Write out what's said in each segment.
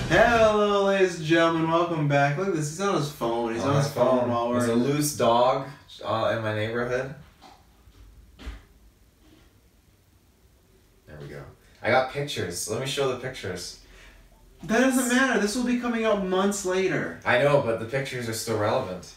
Hello, ladies and gentlemen. Welcome back. Look at this. He's on his phone. He's on his phone while we're. There's a loose dog in my neighborhood. There we go. I got pictures. Let me show the pictures. That doesn't matter. This will be coming out months later. I know, but the pictures are still relevant.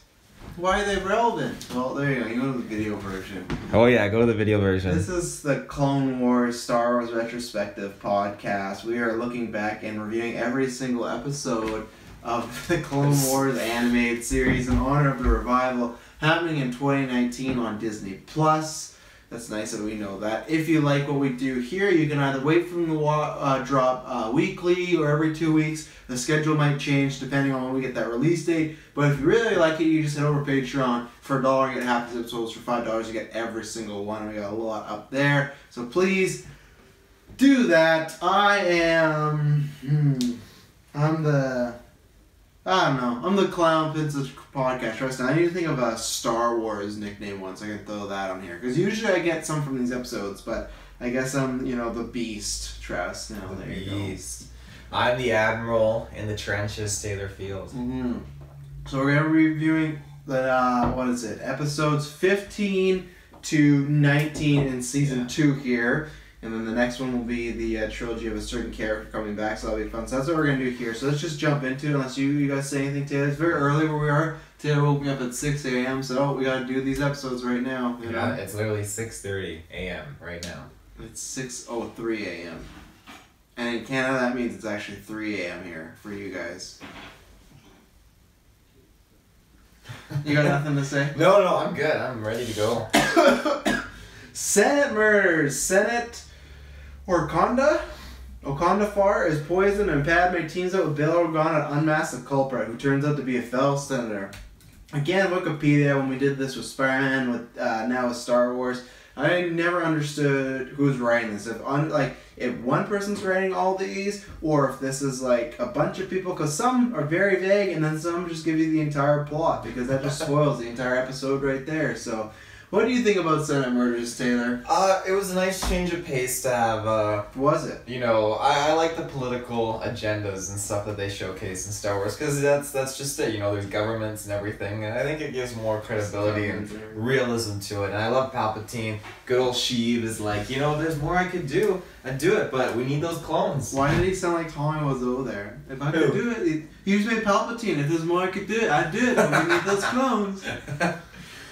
Why are they relevant? Well, there you go. You go to the video version. Oh yeah, go to the video version. This is the Clone Wars Star Wars Retrospective podcast. We are looking back and reviewing every single episode of the Clone Wars animated series in honor of the revival happening in 2019 on Disney Plus. That's nice that we know that. If you like what we do here, you can either wait for them to drop weekly or every 2 weeks. The schedule might change depending on when we get that release date. But if you really like it, you just head over to Patreon. For $1, you get half the episodes. For $5, you get every single one. We got a lot up there. So please do that. I'm the Clown Princess podcast right now. I need to think of a Star Wars nickname once. I can throw that on here. Because usually I get some from these episodes, but I guess I'm, the Beast, Travis. Now, there you go. Beast. I'm the Admiral in the trenches, Taylor Field. Mm-hmm. So we're going to be reviewing the, episodes 15 to 19 in season 2 here. And then the next one will be the trilogy of a certain character coming back, so that'll be fun. So that's what we're going to do here. So let's just jump into it, unless you guys say anything, Taylor. It's very early where we are. Taylor woke me up at 6 a.m., so we got to do these episodes right now. You know? It's literally 6:30 a.m. right now. It's 6:03 a.m. And in Canada, that means it's actually 3 a.m. here for you guys. You got nothing to say? No, I'm good. I'm ready to go. Senate murders. Senate Okandafar is poisoned, and Padme teams up with Bail Organa to unmask the culprit, who turns out to be a fellow senator. Again, Wikipedia, when we did this with Spider-Man, now with Star Wars, I never understood who's writing this. If one person's writing all these, or if this is like a bunch of people, because some are very vague, and then some just give you the entire plot, because that just spoils the entire episode right there. So, what do you think about Senate murders, Taylor? It was a nice change of pace to have. Was it? I like the political agendas and stuff that they showcase in Star Wars, because that's just it. There's governments and everything, and I think it gives more credibility and realism to it. And I love Palpatine. Good old Sheev is like, there's more I could do. I'd do it, but we need those clones. Why did he sound like Tommy Wiseau there? If I could do it, he just made Palpatine. If there's more I could do it, I'd do it. But we need those clones.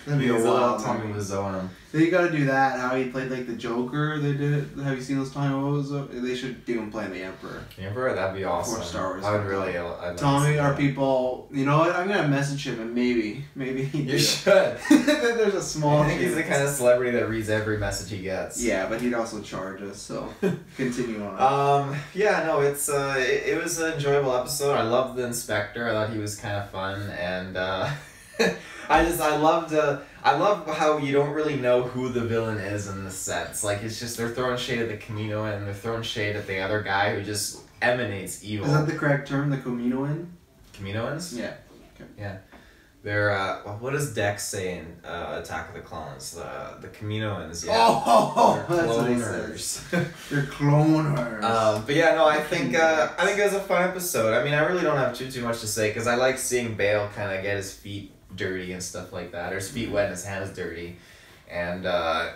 That'd be a wild Tommy Wiseau on him. So you gotta do that. How he played like the Joker. They did it. Have you seen those Tommy Wiseau? They should do him playing the Emperor. The Emperor, that'd be awesome. For Star Wars. I would really. I'd Tommy, our people. You know what? I'm gonna message him and maybe he. You should. There's a small. I think he's the kind of celebrity that reads every message he gets. Yeah, but he'd also charge us. So continue on. It was an enjoyable episode. I loved the Inspector. I thought he was kind of fun, and I love how you don't really know who the villain is in the sense. Like, it's just they're throwing shade at the Kaminoan, and they're throwing shade at the other guy who just emanates evil. Is that the correct term, the Kaminoan? Kaminoans? Yeah. Okay. Yeah. They're, what does Dex say in Attack of the Clones? The Kaminoans, yeah. Oh, they're that's what he cloners. They're cloners. But yeah, no, I think it was a fun episode. I mean, I really don't have too much to say, because I like seeing Bale kind of get his feet dirty and stuff like that, or his feet wet and his hands dirty, and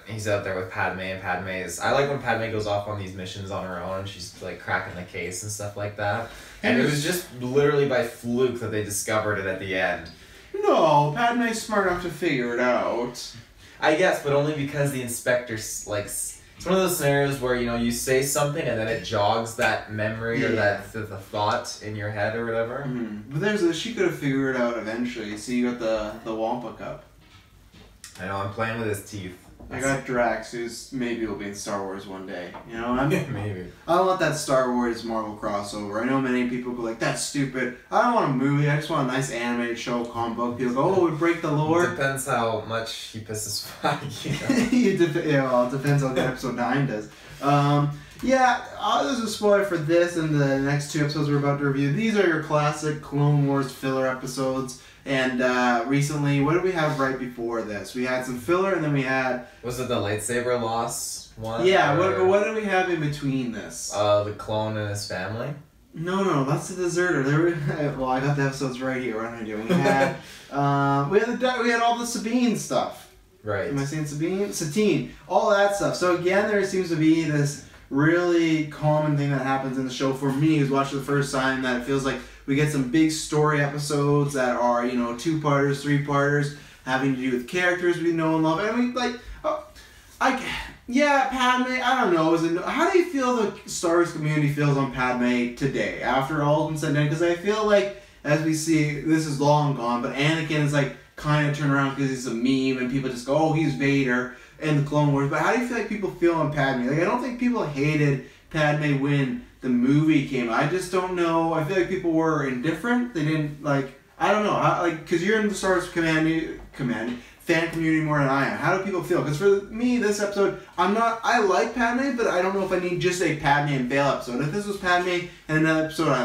he's out there with Padme, and I like when Padme goes off on these missions on her own, and she's like cracking the case and stuff like that, and it was just literally by fluke that they discovered it at the end. No, Padme's smart enough to figure it out. I guess, but only because the Inspector's like, it's one of those scenarios where you say something and then it jogs that memory or that the thought in your head or whatever. Mm-hmm. But she could have figured it out eventually. See, you got the Wampa Cup. I know, I'm playing with his teeth. I got Drax, who's maybe will be in Star Wars one day. Maybe. I don't want that Star Wars Marvel crossover. I know many people go like, that's stupid. I don't want a movie. I just want a nice animated show, comic book. People go, oh, we break the lore. It depends how much he pisses Feige. It depends on what episode 9 does. There's a spoiler for this and the next 2 episodes we're about to review. These are your classic Clone Wars filler episodes. And recently, what did we have right before this? We had some filler, and then we had... Was it the lightsaber loss one? Yeah, what did we have in between this? The clone and his family. No, that's the deserter. Well, I got the episodes right here. What am I doing? We had we had all the Sabine stuff. Right. Am I saying Sabine? Satine. All that stuff. So again, there seems to be this really common thing that happens in the show for me who's watched it the first time, that it feels like we get some big story episodes that are, 2-parters, 3-parters, having to do with characters we know and love. I mean, Padme, I don't know. How do you feel the Star Wars community feels on Padme today, after all of them said and done? Because I feel like, as we see, this is long gone, but Anakin is kind of turned around because he's a meme, and people just go, oh, he's Vader in the Clone Wars. But how do you feel like people feel on Padme? I don't think people hated Padme when the movie came out. I just don't know. I feel like people were indifferent. They didn't, I don't know. Because you're in the Star Wars fan community more than I am. How do people feel? Because for me, this episode, I like Padme, but I don't know if I need just a Padme and Bale episode. If this was Padme and another episode I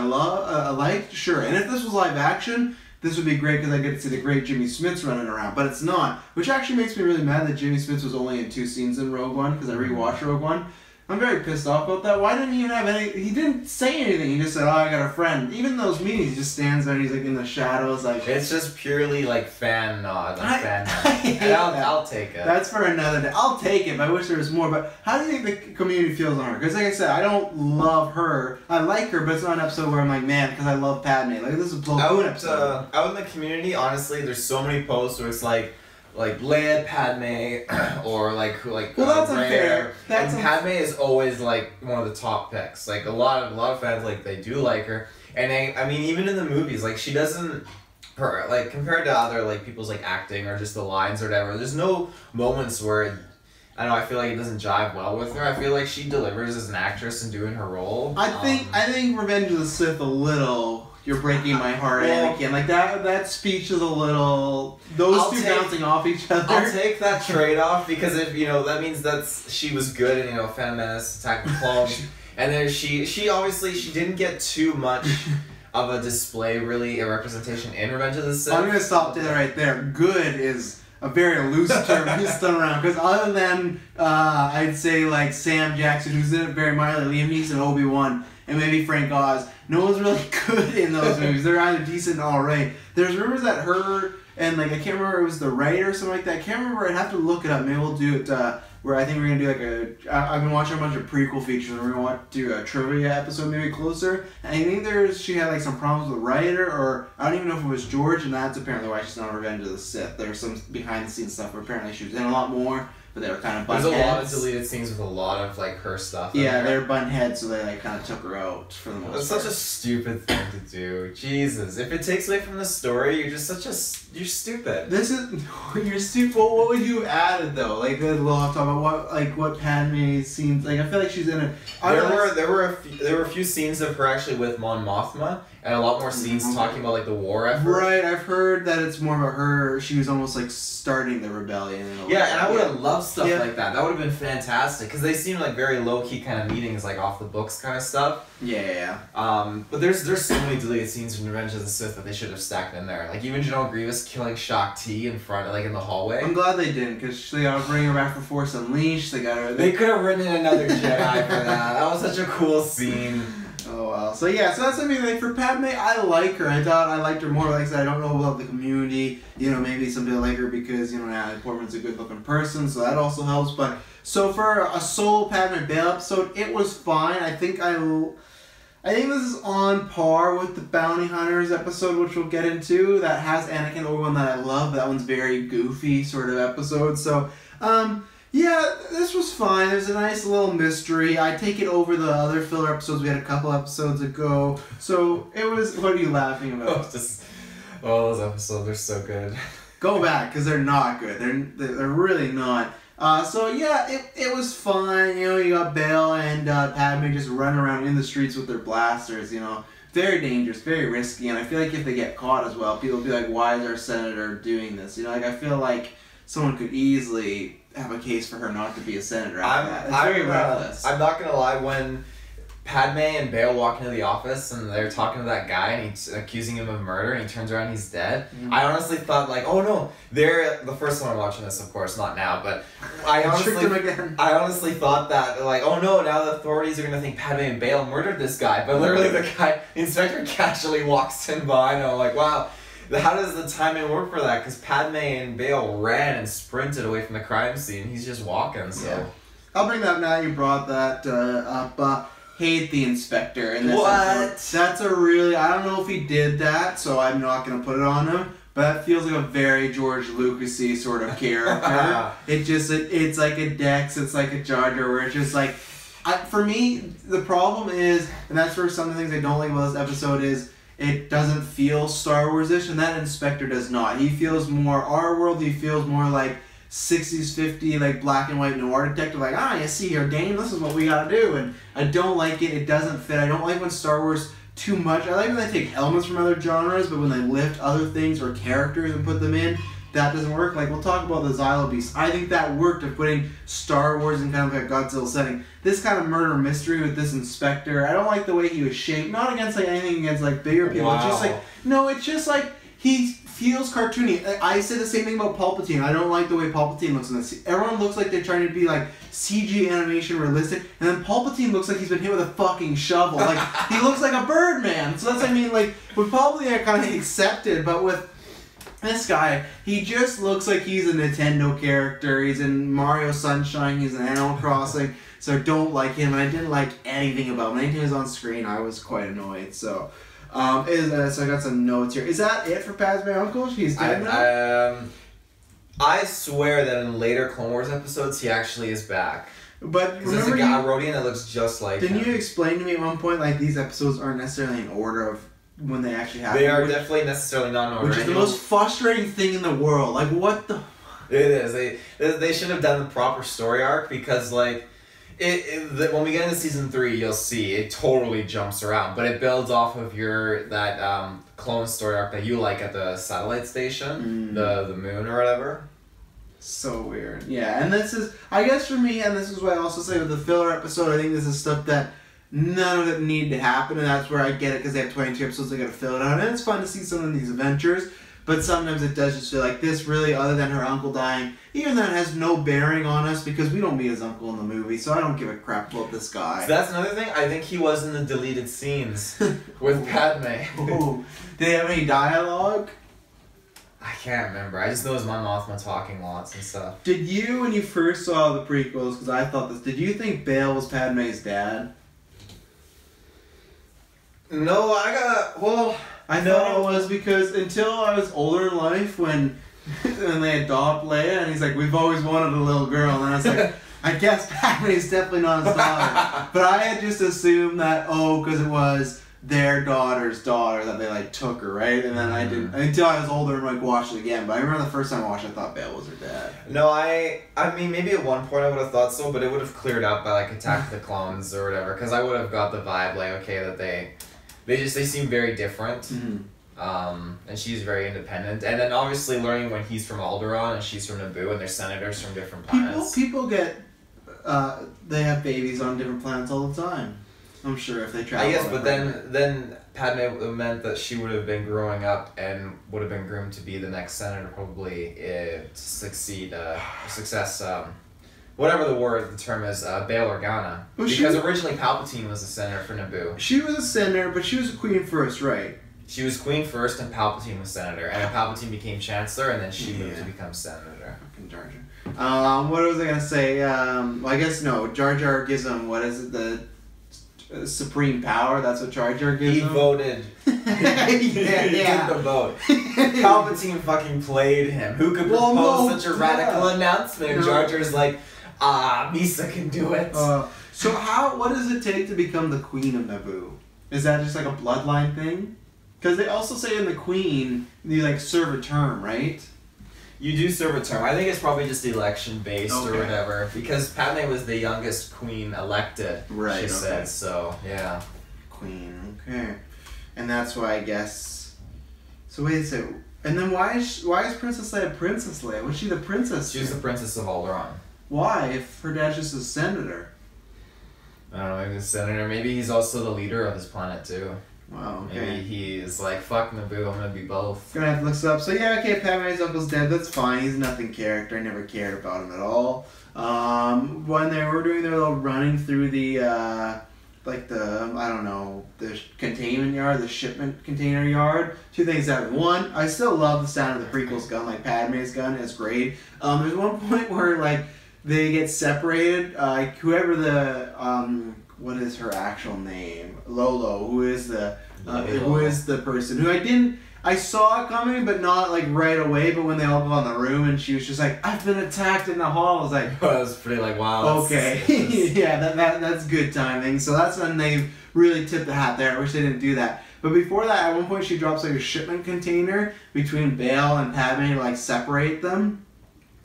liked, sure. And if this was live action, this would be great because I get to see the great Jimmy Smits running around. But it's not, which actually makes me really mad that Jimmy Smits was only in 2 scenes in Rogue One, because I rewatched Rogue One. I'm very pissed off about that. Why didn't he even have any... He didn't say anything. He just said, oh, I got a friend. Even those meetings, he just stands there and he's in the shadows. It's just purely fan nod. I'll take it. That's for another day. I'll take it, but I wish there was more. But how do you think the community feels on her? Because like I said, I don't love her. I like her, but it's not an episode where I'm like, man, because I love Padme. This is a Plo Koon episode. Out in the community, honestly, there's so many posts where it's like Leia, Padme, or well, that's unfair. And Padme is always one of the top picks. A lot of fans they do like her, and I mean even in the movies she doesn't compared to other people's acting or just the lines or whatever. There's no moments where I feel like it doesn't jive well with her. I feel like she delivers as an actress and doing her role. I think Revenge of the Sith a little. You're breaking my heart, Anakin. That speech is a little... Two bouncing off each other. I'll take that trade-off because if, that means she was good in, Phantom Menace, Attack of the Clones. And then she obviously, she didn't get too much of a display, really, a representation in Revenge of the Sith. I'm going to stop there right there. Good is a very loose term he's thrown around. Because other than, I'd say, Sam Jackson, who's in it very mildly, Liam Neeson, Obi-Wan, and maybe Frank Oz, no one's really good in those movies. They're either decent or alright. There's rumors that her and I can't remember, it was the writer or something like that. I can't remember. I'd have to look it up. Maybe we'll do it where I think we're gonna do I've been watching a bunch of prequel features. And we're gonna do a trivia episode maybe closer. And I think she had some problems with the writer, or I don't even know if it was George, and that's apparently why she's not on Revenge of the Sith. There's some behind the scenes stuff where apparently she was in a lot more. But they were kind of There's a lot of deleted scenes with a lot of her stuff. Yeah, they were button heads, so they kind of took her out for the most part. That's such a stupid thing to do. Jesus, if it takes away from the story, you're just you're stupid. You're stupid. Well, what would you have added though? The little talk about what Padme seems like. I feel like she's in a. There were a few scenes of her actually with Mon Mothma, and a lot more scenes talking about the war effort. Right, I've heard that it's more about her. She was almost starting the rebellion. And I would have loved stuff like that. That would have been fantastic because they seem very low key kind of meetings, off the books kind of stuff. Yeah. But there's so many deleted scenes from Revenge of the Sith that they should have stacked in there. Even General Grievous killing Shaak Ti in front, in the hallway. I'm glad they didn't, because they gotta bring her back for Force Unleashed. They could have written in another Jedi for that. That was such a cool scene. Oh well. So that's something for Padme. I like her. I thought I liked her more. Like I said, I don't know about the community. Maybe some people like her because Natalie Portman's a good looking person, so that also helps. But so for a solo Padme Bale episode, it was fine. I think this is on par with the Bounty Hunters episode, which we'll get into. That has Anakin Obi-Wan that I love. That one's very goofy sort of episode. So this was fine. There's a nice little mystery. I take it over the other filler episodes we had a couple episodes ago. So it was... What are you laughing about? Those episodes are so good. Go back, because they're not good. They're really not. It was fine. You got Bale and Padme just running around in the streets with their blasters, Very dangerous, very risky, and I feel like if they get caught as well, people will be like, why is our senator doing this? I feel like someone could easily have a case for her not to be a senator after that. It's very reckless. I'm not gonna lie, when Padme and Bale walk into the office and they're talking to that guy and he's accusing him of murder and he turns around and he's dead. I honestly thought like, oh no, they're the first time I'm watching this, of course, not now, but I honestly thought that like, oh no, now the authorities are gonna think Padme and Bale murdered this guy, but literally the inspector casually walks in behind and I'm like, wow. How does the timing work for that? Because Padme and Bale ran and sprinted away from the crime scene. He's just walking, so. Yeah. I'll bring that up now. You brought that up. Hate the inspector. In this what? Episode. That's a really... I don't know if he did that, so I'm not going to put it on him. But that feels like a very George Lucas-y sort of character. It's like a Dex, it's like a Jar Jar, where it's just like... for me, the problem is, and that's where some of the things I don't like about this episode is, it doesn't feel Star Wars-ish, and that inspector does not. He feels more our world, he feels more like 60s, 50s, like black and white noir detective, like, you see your game, this is what we gotta do, and I don't like it, it doesn't fit. I don't like when Star Wars too much, I like when they take elements from other genres, but when they lift other things or characters and put them in, that doesn't work. Like, we'll talk about the Zillo Beast. I think that worked of putting Star Wars in kind of like a Godzilla setting. This kind of murder mystery with this inspector, I don't like the way he was shaped, not against like anything against like bigger people, It's just like, no, it's just like, he feels cartoony. I say the same thing about Palpatine. I don't like the way Palpatine looks in this. Everyone looks like they're trying to be like CG animation realistic, and then Palpatine looks like he's been hit with a fucking shovel. Like, he looks like a Birdman. So that's what I mean, like, with Palpatine I kind of accepted, but with this guy, he just looks like he's a Nintendo character. He's in Mario Sunshine, he's in Animal Crossing, so I don't like him, and I didn't like anything about him. Anything he was on screen, I was quite annoyed, so... so I got some notes here. Is that it for Padme Uncle? He's dead now? I swear that in later Clone Wars episodes, he actually is back. But there's a Rodian that looks just like him. Didn't you explain to me at one point, like, these episodes aren't necessarily in order of when they actually happen? They are definitely necessarily not in order. Which is the most frustrating thing in the world. Like, what the... It is. They should have done the proper story arc because, like... when we get into season 3, you'll see it totally jumps around, but it builds off of that clone story arc that you like at the satellite station, the moon or whatever. So weird, yeah. And this is, I guess for me, and this is what I also say with the filler episode. I think this is stuff that none of it needed to happen, and that's where I get it because they have 22 episodes. They got to fill it out, and it's fun to see some of these adventures. But sometimes it does just feel like this really, other than her uncle dying, even that has no bearing on us because we don't meet his uncle in the movie, so I don't give a crap about this guy. So that's another thing. I think he was in the deleted scenes with Padme. Oh. Did they have any dialogue? I can't remember. I just know it was Mon Mothma talking lots and stuff. Did you, when you first saw the prequels, because I thought this, did you think Bale was Padme's dad? No, I thought it was because until I was older in life when they adopt Leia and he's like, we've always wanted a little girl, and I was like, I guess Padme's definitely not his daughter. But I had just assumed that, because it was their daughter's daughter that they like took her, right? And then I didn't, until I was older and like watched it again. But I remember the first time I watched it, I thought Bale was her dad. No, I mean, maybe at one point I would have thought so, but it would have cleared up by like Attack of the Clones or whatever, because I would have got the vibe like, okay, that they seem very different. Mm-hmm. And she's very independent. And then obviously learning when he's from Alderaan and she's from Naboo and they're senators from different planets. People get, they have babies on different planets all the time. I'm sure if they travel. I guess, but then Padme meant that she would have been growing up and would have been groomed to be the next senator probably to success, whatever the term is, Bail Organa. Well, because originally Palpatine was a senator for Naboo. She was a senator, but she was a queen first, right? She was queen first, and Palpatine was senator, and then Palpatine became chancellor, and then she moved to become senator. Fucking Jar Jar. What was I gonna say? Well, I guess no. Jar Jar gives him what is it? The supreme power. That's what Jar Jar gives him. He voted. He did the vote. Palpatine fucking played him. Who could propose such a radical announcement? And Jar Jar's like, Misa can do it. So what does it take to become the queen of Naboo? Is that just like a bloodline thing? Because they also say in the queen, you like serve a term, right? You do serve a term. I think it's probably just election based or whatever. Because Padme was the youngest queen elected. Right. She said so. Yeah. Queen. Okay. And that's why I guess. So wait a second. And then why is Princess Leia Princess Leia? Was she the princess? She was the princess of Alderaan. Why? If her dad's just a senator. I don't know, maybe the senator. Maybe he's also the leader of his planet too. Wow, okay. Maybe he is like, fuck Naboo, I'm gonna be both. Gonna have to look this up. So yeah, okay, Padme's uncle's dead. That's fine. He's a nothing character. I never cared about him at all. When they were doing their little running through the, like the, I don't know, the containment yard, the shipment container yard, two things happened. One, I still love the sound of the prequel's gun, like Padme's gun is great. There's one point where, like, they get separated, whoever the, what is her actual name? Lolo, who is the person who I saw it coming, but not like right away, but when they all go in the room and she was just like, I've been attacked in the hall, I was like, well, that was pretty like, wow. Okay. Yeah, that's good timing. So that's when they really tipped the hat there. I wish they didn't do that. But before that, at one point she drops like a shipment container between Bail and Padme to like separate them.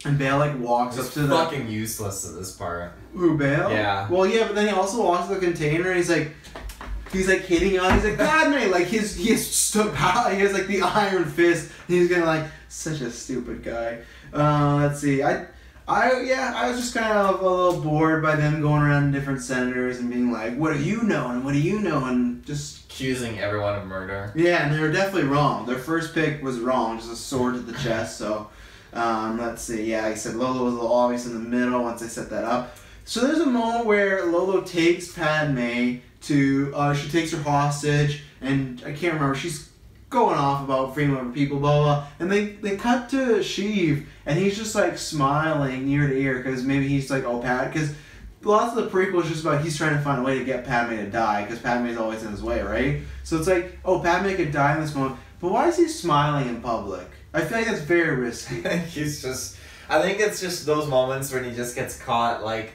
And Bail like walks up to the... fucking useless at this part. Who, Bail? Yeah. Well, yeah, but then he also walks to the container and he's like hitting on. He's like, Padme, like he has like the iron fist. And he's gonna like such a stupid guy. Let's see. I was just kind of a little bored by them going around different senators and being like, what do you know and what do you know, and just accusing everyone of murder. Yeah, and they were definitely wrong. Their first pick was wrong, just a sword to the chest. So. Let's see, yeah, I said Lolo was a little obvious in the middle once I set that up. So there's a moment where Lolo takes Padme to, she takes her hostage, and I can't remember, she's going off about freedom of people, blah, blah, and they cut to Sheev, and he's just like smiling ear to ear, because maybe he's like, oh, because lots of the prequel is just about he's trying to find a way to get Padme to die, because Padme's always in his way, right? So it's like, oh, Padme could die in this moment, but why is he smiling in public? I feel like that's very risky. I think it's just those moments when he just gets caught, like,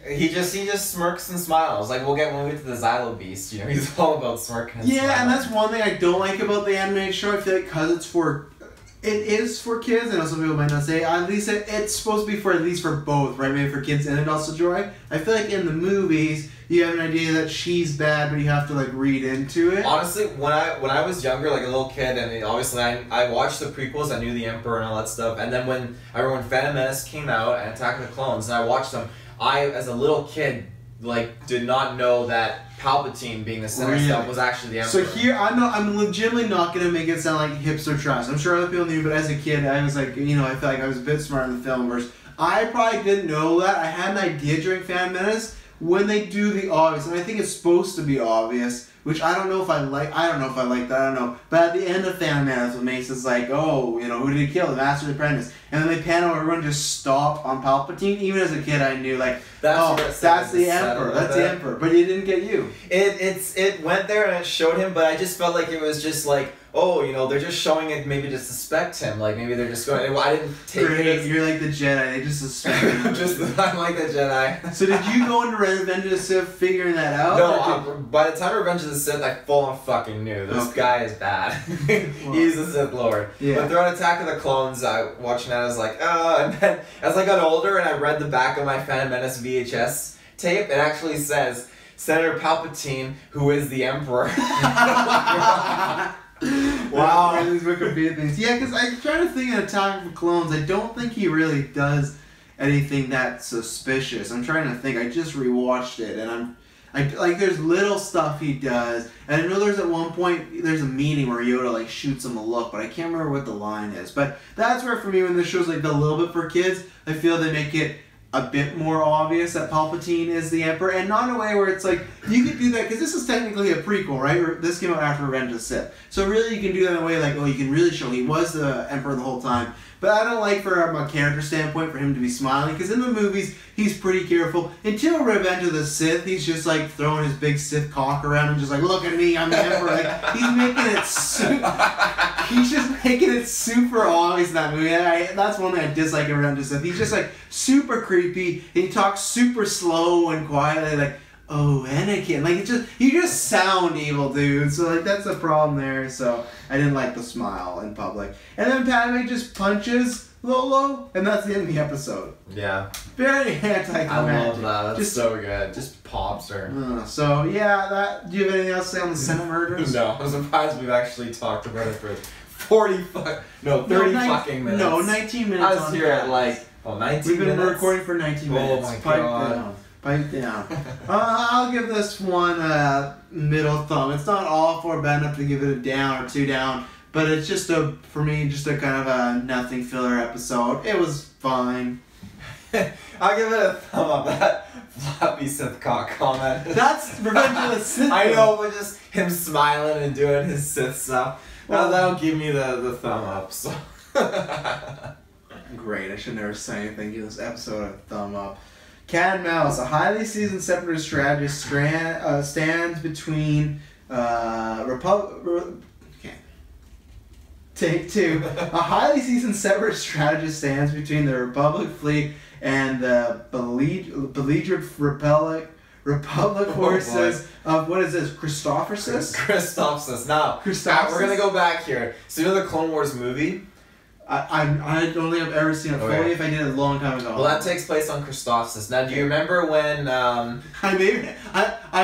he just smirks and smiles. Like, when we get to the Zillo Beast, you know, he's all about smirking and smiling. Yeah, and that's one thing I don't like about the animated show. I feel like because it is for kids, and some people might not say, at least it's supposed to be for at least for both, right? Maybe for kids and adults to enjoy. I feel like in the movies, you have an idea that she's bad, but you have to like read into it. Honestly, when I was younger, like a little kid, and obviously I watched the prequels, I knew the Emperor and all that stuff, and then when Phantom Menace came out and Attack of the Clones, and I watched them, I as a little kid like did not know that Palpatine being the center stuff was actually the Emperor. So here, I'm legitimately not going to make it sound like hipster trash. I'm sure other people knew, but as a kid, I was like, you know, I felt like I was a bit smarter in the film verse. I probably didn't know that. I had an idea during Phantom Menace when they do the obvious, and I think it's supposed to be obvious, which I don't know if I like. I don't know if I like that. I don't know. But at the end of Phantom Menace, when Mace is like, oh, you know, who did he kill? The Master and the Apprentice. And then they pan over, everyone just stop on Palpatine. Even as a kid, I knew, like, that's the Emperor. That's the Emperor. But it didn't get you. It went there and it showed him, but I just felt like it was just like, oh, you know, they're just showing it maybe to suspect him. Like, maybe they're just going, I didn't take it as... You're like the Jedi. They just suspect him. I'm like the Jedi. So did you go into Revenge of the Sith figuring that out? No, by the time Revenge of the Sith, I full on fucking knew. This guy is bad. He's the Sith Lord. Yeah. But throughout Attack of the Clones, watching that, I was like, oh. And then as I got older and I read the back of my Phantom Menace VHS tape, it actually says, Senator Palpatine, who is the Emperor. Wow. These Wikipedia things. Yeah, because I'm trying to think of Attack of the Clones. I don't think he really does anything that suspicious. I'm trying to think. I just rewatched it, and there's little stuff he does. And I know there's at one point, there's a meeting where Yoda, like, shoots him a look, but I can't remember what the line is. But that's where, for me, when this show's, like, a little bit for kids, I feel they make it a bit more obvious that Palpatine is the Emperor, and not in a way where it's like, you could do that, because this is technically a prequel, right? This came out after Revenge of the Sith. So really you can do that in a way like, oh, you can really show he was the Emperor the whole time. But I don't like, from a character standpoint, for him to be smiling, because in the movies, he's pretty careful. Until Revenge of the Sith, he's just like throwing his big Sith cock around and just like, look at me, I'm the Emperor. Like, he's making it he's just making it super obvious in that movie. And that's one thing I dislike in Revenge of the Sith. He's just like super creepy, and he talks super slow and quietly, like, oh, Anakin. Like, you just sound evil, dude. So, like, that's a problem there. So, I didn't like the smile in public. And then Padme just punches Lolo, and that's the end of the episode. Yeah. Very anticlimactic. I love that. That's so good. Just pops her. So, yeah, do you have anything else to say on the Senate murders? No. I'm surprised we've actually talked about it for 30 fucking minutes. No, 19 minutes. I was here at, like, 19 minutes? We've been recording for 19 minutes. Oh, my God. Pipe down. I'll give this one a middle thumb. It's not awful or bad enough to give it a down or 2 down, but it's just for me, just a kind of a nothing filler episode. It was fine. I'll give it a thumb up. That floppy Sith cock comment. That's Revenge of the Sith. I know, but just him smiling and doing his Sith stuff. Well, that'll give me the thumb up. So. Great. I should never say anything. Give this episode a thumb up. Cat and Mouse, a highly seasoned separatist strategist stands between Take 2. A highly seasoned separatist strategist stands between the Republic fleet and the belligerent Republic forces of, what is this, Christophorus? Christophorus. Now, we're going to go back here. So you know the Clone Wars movie? I don't think I've ever seen it fully. Okay. If I did, a long time ago. Well, that takes place on Christophorus. Now, do you remember when... I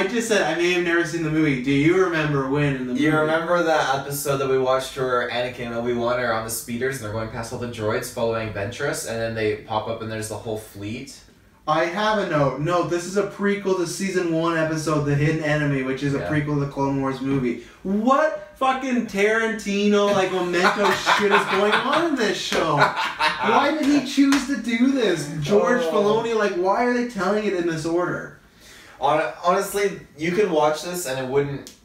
just said I may have never seen the movie. Do you remember when in the movie? You remember that episode that we watched where Anakin and Obi-Wan are on the speeders and they're going past all the droids following Ventress, and then they pop up and there's the whole fleet? I have a note. No, this is a prequel to Season 1 episode, The Hidden Enemy, which is a prequel to the Clone Wars movie. What fucking Tarantino, memento shit is going on in this show? Why did he choose to do this? George Filoni, why are they telling it in this order? Honestly, you can watch this and it wouldn't...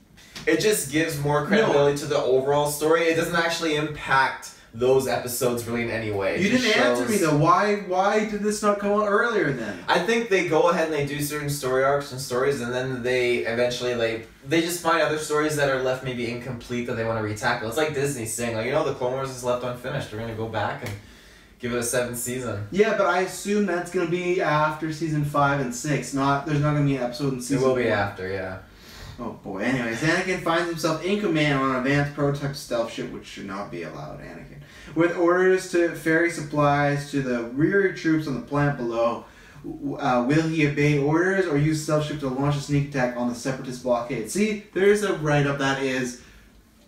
It just gives more credibility to the overall story. It doesn't actually impact those episodes really in any way. You didn't answer me though. Why did this not come out earlier then? I think they go ahead and they do certain story arcs and stories, and then they eventually they just find other stories that are left maybe incomplete that they want to retackle. It's like Disney saying, the Clone Wars is left unfinished. We're gonna go back and give it a 7th season. Yeah, but I assume that's gonna be after season 5 and 6. There's not gonna be an episode in season 1. It will be after, yeah. Oh boy. Anyways, Anakin finds himself in command on an advanced prototype stealth ship, which should not be allowed, Anakin. With orders to ferry supplies to the weary troops on the planet below. Will he obey orders or use stealth ship to launch a sneak attack on the separatist blockade? See, there's a write-up that is...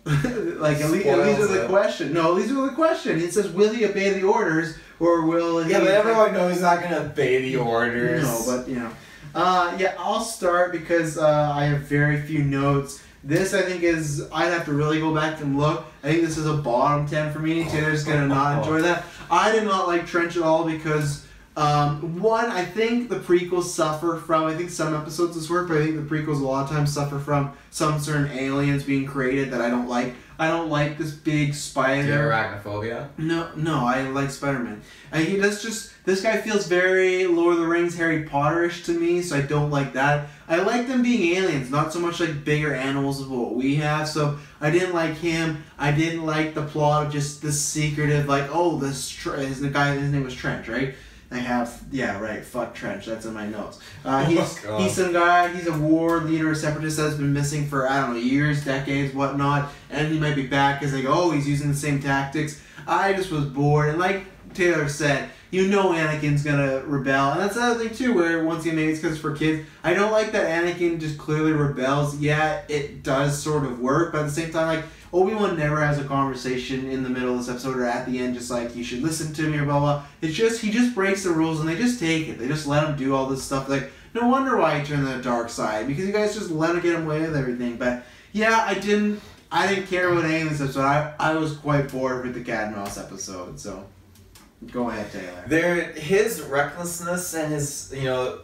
at least with the question. No, at least with the question. It says, will he obey the orders or will he... Yeah, but everyone knows he's not going to obey the orders. No, but, I'll start because I have very few notes. This, I think, I'd have to really go back and look. I think this is a bottom 10 for me. Taylor's going to not enjoy that. I did not like Trench at all because, one, I think the prequels suffer from, I think some episodes this work, but I think the prequels a lot of times suffer from some certain aliens being created that I don't like. I don't like this big spider. Do you have arachnophobia? No, I like Spider-Man. This guy feels very Lord of the Rings, Harry Potter-ish to me, so I don't like that. I like them being aliens, not so much like bigger animals of what we have, so I didn't like him. I didn't like the plot of just this secretive, his name was Trench, right? Fuck Trench, that's in my notes. He's some guy, he's a war leader, a separatist that's been missing for, years, decades, whatnot, and he might be back because he's using the same tactics. I just was bored, and like Taylor said, Anakin's gonna rebel, and that's the other thing too, where once again, maybe it's because it's for kids, I don't like that Anakin just clearly rebels. Yeah, it does sort of work, but at the same time, Obi-Wan never has a conversation in the middle of this episode or at the end, just you should listen to me or blah blah. It's just, he just breaks the rules and they just take it. They just let him do all this stuff. No wonder why he turned to the dark side, because you guys just let him get away with everything. But yeah, I didn't care about any of this episode. I was quite bored with the Cat and Mouse episode, so go ahead, Taylor. His recklessness and his, a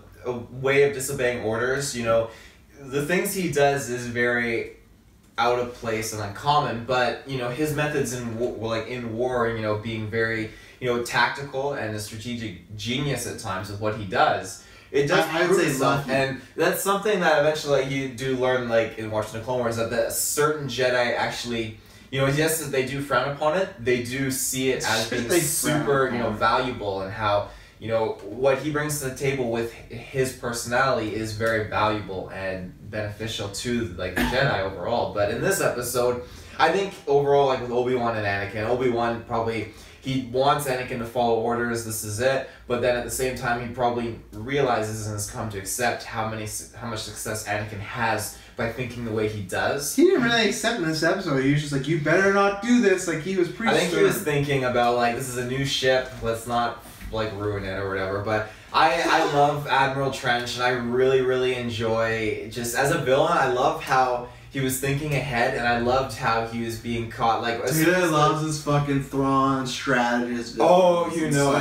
way of disobeying orders, the things he does is very out of place and uncommon, but his methods in war, being very tactical and a strategic genius at times with what he does. It does. I would say lucky. And that's something that eventually you do learn, in watching the Clone Wars, that certain Jedi actually, yes, they do frown upon it. They do see it as being super, valuable, and how what he brings to the table with his personality is very valuable and beneficial to the Jedi overall. But in this episode, I think overall, with Obi-Wan and Anakin, Obi-Wan probably, he wants Anakin to follow orders, this is it, but then at the same time he probably realizes and has come to accept how much success Anakin has by thinking the way he does. He didn't really accept in this episode. He was just you better not do this. He was pretty I think he was thinking about, this is a new ship, let's not like ruin it or whatever. But I love Admiral Trench, and I really enjoy, just as a villain, I love how he was thinking ahead, and I loved how he was being caught. Like, dude, I loves his fucking Thrawn strategist. Oh, you know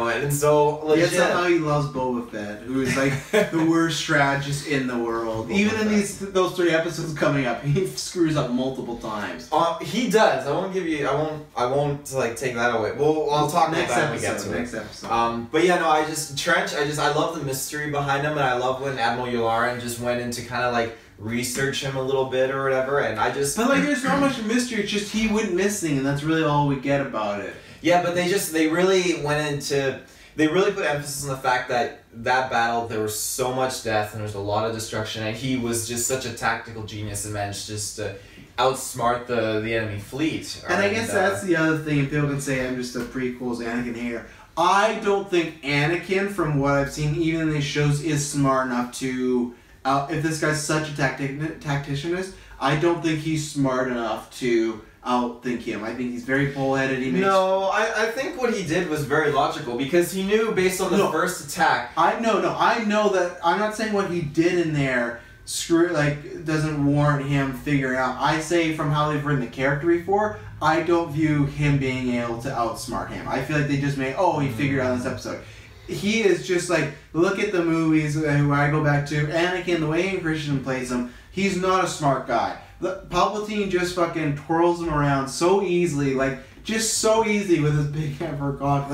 it, and so legit. That's how he loves Boba Fett, who is like the worst strategist in the world. Even in those 3 episodes coming up, he screws up multiple times. He does. I won't give you. I won't like take that away. Well, I'll talk about that when we get to it. Next episode. But yeah, no, Trench. I love the mystery behind him, and I love when Admiral Yularen just went into kind of like research him a little bit or whatever, and but like there's not much mystery. It's just he went missing, and that's really all we get about it. Yeah, but they really put emphasis on the fact that battle, there was so much death and there was a lot of destruction, and he was just such a tactical genius and managed just to outsmart the enemy fleet. And I guess that's the other thing, and people can say I'm just a prequels Anakin hater. I don't think Anakin, from what I've seen even in these shows, is smart enough to if this guy's such a tacticianist, I don't think he's smart enough to outthink him. I think he's very bullheaded. No, I think what he did was very logical, because he knew based on the first attack. I know that. I'm not saying what he did in there doesn't warrant him figuring out. I say from how they've written the character before, I don't view him being able to outsmart him. I feel like they just made, he figured out this episode. He is just like, look at the movies where I go back to Anakin, the way Hayden Christensen plays him. He's not a smart guy. Palpatine just fucking twirls him around so easily, just so easy with his big emperor cock.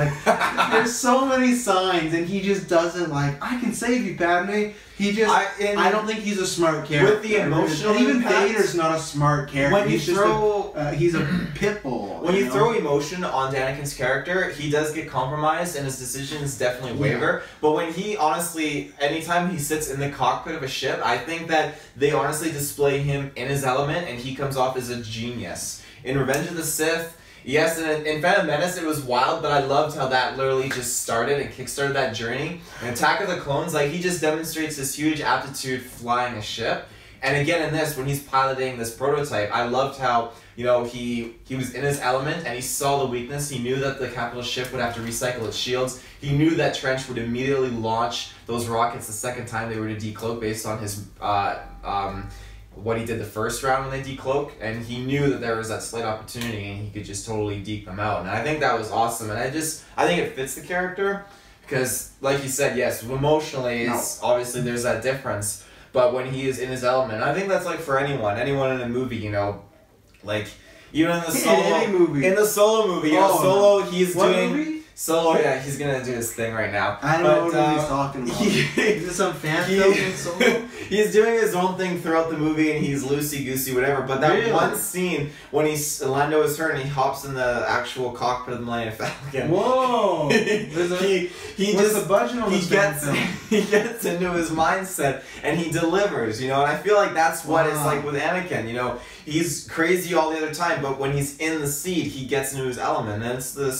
There's so many signs, and he just doesn't I can save you, Padme. I don't think he's a smart character. With the emotional and even impact, Vader's not a smart character. When he's a pit bull. When you throw emotion onto Anakin's character, he does get compromised, and his decisions definitely waver. Yeah. But when he honestly, anytime he sits in the cockpit of a ship, I think that they honestly display him in his element, and he comes off as a genius. In Revenge of the Sith, yes, and in Phantom Menace it was wild, but I loved how that literally just started and kickstarted that journey. In Attack of the Clones, he just demonstrates this huge aptitude flying a ship. And again in this, when he's piloting this prototype, I loved how, he was in his element, and he saw the weakness. He knew that the capital ship would have to recycle its shields. He knew that Trench would immediately launch those rockets the second time they were to decloak based on his what he did the first round when they decloaked, and he knew that there was that slight opportunity and he could just totally deke them out. And I think that was awesome, and I think it fits the character, because like you said, yes, emotionally obviously there's that difference, but when he is in his element, I think that's for anyone in a movie, even in the Solo movie, Solo, he's doing movie? Solo, yeah, he's gonna do his thing right now. I don't know what he's talking about. Is this some fan film in Solo? He's doing his own thing throughout the movie, and he's loosey-goosey, whatever. But that one scene when Lando is hurt and he hops in the actual cockpit of the Millennium Falcon. Whoa! What's the budget on this film? He gets into his mindset and he delivers, and I feel like that's what it's like with Anakin. He's crazy all the other time, but when he's in the seat, he gets into his element, and it's the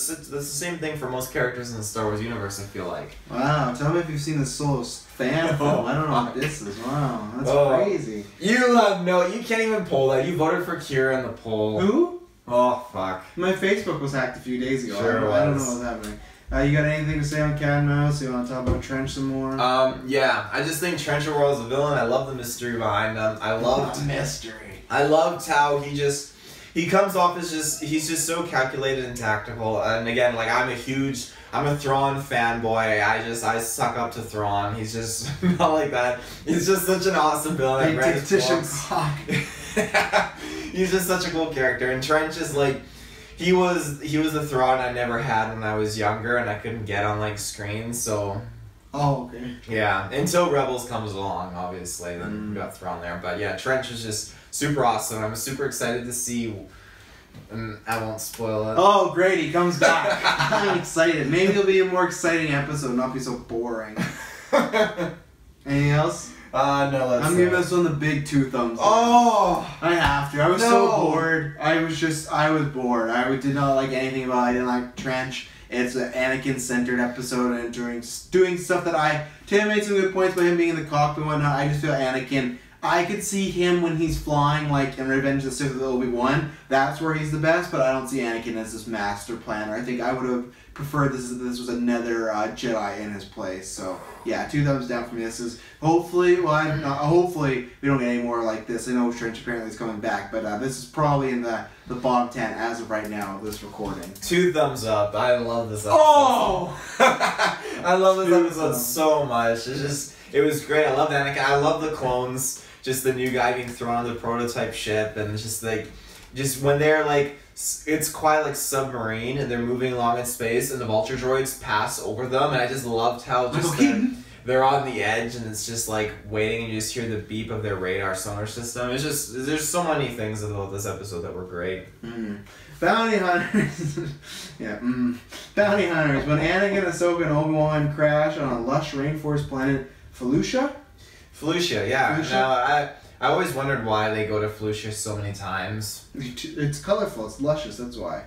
same thing for most characters in the Star Wars universe, I feel like. Wow, tell me if you've seen the Solo fan film. I don't know what this is. Wow, that's crazy. You can't even poll that. You voted for Kira in the poll. Who? Oh, fuck. My Facebook was hacked a few days ago. Sure I don't know what's happening. You got anything to say on Cat Mouse? You want to talk about Trench some more? Yeah, I just think Trench overall is a villain. I love the mystery behind him. I loved how he comes off as he's just so calculated and tactical. And again, I'm a Thrawn fanboy. I suck up to Thrawn. He's just not like that. He's just such an awesome villain. He's just such a cool character. And Trench is he was the Thrawn I never had when I was younger, and I couldn't get on screens. So. Oh, okay. Yeah, until Rebels comes along, obviously, then we got Thrawn there. But yeah, Trench was just super awesome. I'm super excited to see. And I won't spoil it. Oh, great, he comes back. I'm excited. Maybe it'll be a more exciting episode, not be so boring. Anything else? No, I'm giving this one the big 2 thumbs up. Oh! I have to. I was so bored. I was bored. I did not like anything about it. I didn't like Trench. It's an Anakin-centered episode, and doing stuff that Tim made some good points about him being in the cockpit and whatnot. I just feel Anakin I could see him when he's flying, like in Revenge of the Sith with Obi-Wan. That's where he's the best, but I don't see Anakin as this master planner. I think I would have preferred this was another Jedi in his place. So yeah, 2 thumbs down from me. This is hopefully, hopefully we don't get any more like this. I know Trench apparently is coming back, but this is probably in the bottom 10 as of right now of this recording. 2 thumbs up. I love this episode. Oh! I love this episode so much. It was great. I love Anakin. I love the clones. Just the new guy being thrown on the prototype ship, and just when they're like, it's quite like submarine, and they're moving along in space, and the vulture droids pass over them, and I just loved how just they're on the edge, and it's just like waiting, and you just hear the beep of their radar sonar system. It's just, there's so many things about this episode that were great. Bounty hunters. Bounty hunters. When Anakin, Ahsoka, and Obi-Wan crash on a lush rainforest planet, Felucia? Felucia, yeah. Felucia? Now, I always wondered why they go to Felucia so many times. It's colorful, it's luscious, that's why.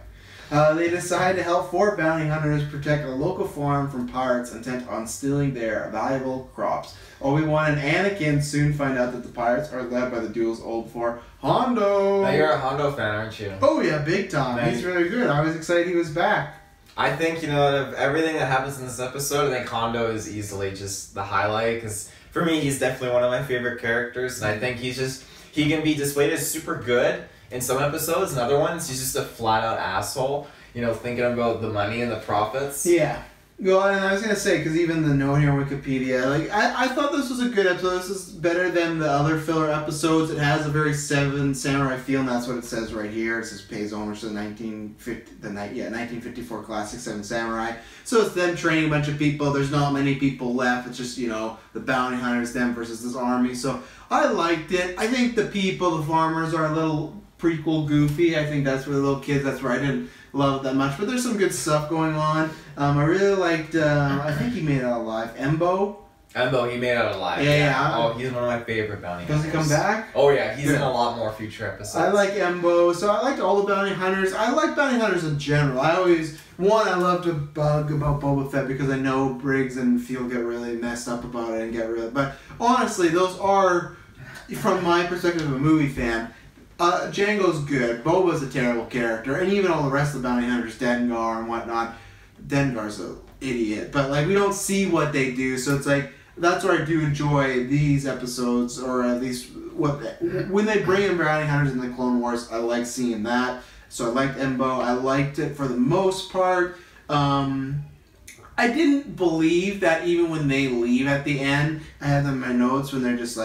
They decide to help 4 bounty hunters protect a local farm from pirates intent on stealing their valuable crops. Obi-Wan and Anakin soon find out that the pirates are led by the duel's old foe, Hondo. Now you're a Hondo fan, aren't you? Oh yeah, big time. He's really good. I was excited he was back. I think, out of everything that happens in this episode, I think Hondo is easily just the highlight, because for me, he's definitely one of my favorite characters, and I think he can be displayed as super good in some episodes, and other ones, he's just a flat-out asshole, thinking about the money and the profits. Yeah. Well, and I was going to say, because even the note here on Wikipedia, like, I thought this was a good episode. This is better than the other filler episodes. It has a very Seven Samurai feel, and that's what it says right here. It says pays homage to the 1954 classic Seven Samurai. So it's them training a bunch of people. There's not many people left. It's just, the bounty hunters, them versus this army. So I liked it. I think the people, the farmers, are a little prequel goofy. I think that's for the little kids. That's where I didn't love it that much. But there's some good stuff going on. I really liked, I think he made it out alive, Embo. He made it out alive. Yeah. Oh, he's one of my favorite bounty hunters. Does he come back? Oh yeah, he's in a lot more future episodes. I like Embo, so I liked all the bounty hunters. I like bounty hunters in general. I love to bug about Boba Fett because I know Briggs and Field get really messed up about it but honestly, those are, from my perspective of a movie fan, Django's good, Boba's a terrible character, and even all the rest of the bounty hunters, Dengar and whatnot. Dengar's an idiot, but we don't see what they do, so it's that's where I do enjoy these episodes, or at least when they bring in bounty hunters in the Clone Wars, I like seeing that. So I liked Embo. I liked it for the most part. I didn't believe that even when they leave at the end, I had them in my notes when they're just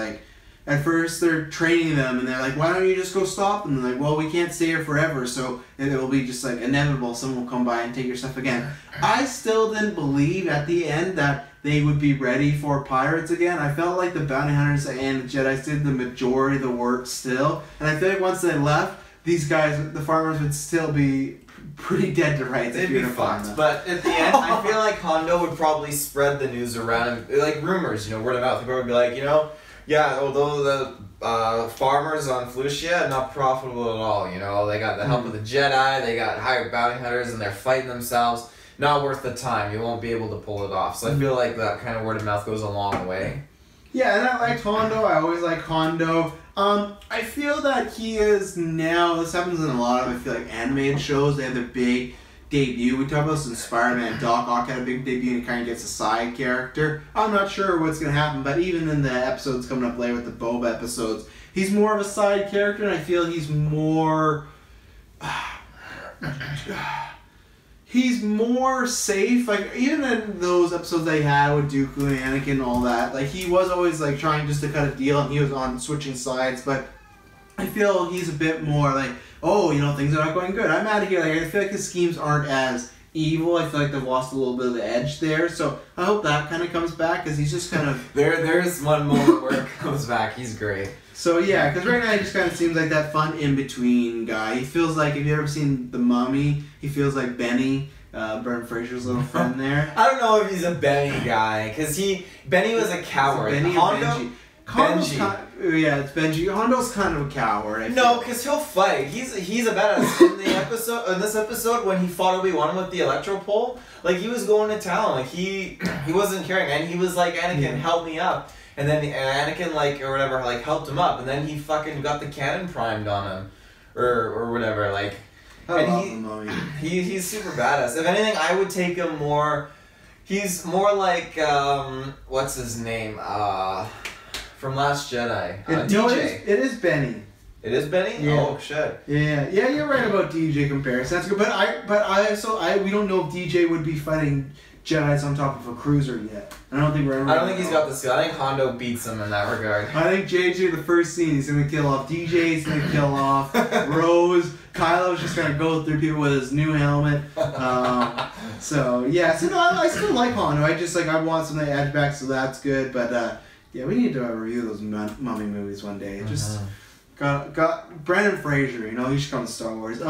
at first they're training them and they're like, why don't you just go stop them? And they're like, well, we can't stay here forever, so it will be just inevitable. Someone will come by and take your stuff again. I still didn't believe at the end that they would be ready for pirates again. I felt like the bounty hunters and the Jedi did the majority of the work still. And I feel like once they left, these guys, the farmers, would still be pretty dead to rights. They'd be fucked. But at the end, I feel like Hondo would probably spread the news around, like rumors, word of mouth. People would be like, yeah, although the farmers on Felucia not profitable at all. They got the help of the Jedi, they got hired bounty hunters, and they're fighting themselves. Not worth the time. You won't be able to pull it off. So I feel like that kind of word of mouth goes a long way. Yeah, and I liked Hondo. I always like Hondo. I feel that he is now, this happens in a lot of, I feel like, animated shows. They have their big debut. We talked about this in Spider-Man. Doc Ock had a big debut and he kind of gets a side character. I'm not sure what's going to happen, but even in the episodes coming up later with the Boba episodes, he's more of a side character, and I feel he's more... he's more safe. Even in those episodes they had with Dooku and Anakin and all that, he was always trying just to cut a deal, and he was on switching sides, but I feel he's a bit more things are not going good, I'm out of here. I feel like his schemes aren't as evil. I feel like they've lost a little bit of the edge there, so I hope that kind of comes back, because he's just kind of... There's one moment where it comes back. He's great. So yeah, because right now he just kind of seems like that fun in-between guy. He feels like, if you've ever seen The Mummy, he feels like Benny, Brendan Fraser's little friend there. I don't know if he's a Benny guy, because Benny was a coward. Benny Hondo, Benji. Yeah, it's Benji. Hondo's kind of a coward. No, because he'll fight. He's a badass. In this episode, when he fought Obi-Wan with the electro pole, he was going to town. He wasn't caring, and he was like, Anakin, help me up. and then Anakin like or whatever like helped him up, and then he fucking got the cannon primed on him, or whatever like. He's super badass. If anything, I would take him more. He's more like what's his name? From Last Jedi. DJ. No, it is Benny. It is Benny? Yeah. Oh shit. Yeah, you're right about DJ comparison. That's good. But we don't know if DJ would be fighting Jedi's on top of a cruiser yet. I don't think we're ever. I don't think he's got the skill. I think Hondo beats him in that regard. I think JJ, the first scene, he's gonna kill off DJ, he's gonna kill off Rose. Kylo's just gonna go through people with his new helmet. So I still like Hondo. I want something to add back, so that's good. But we need to review those mummy movies one day. Just got Brendan Fraser. He should come to Star Wars.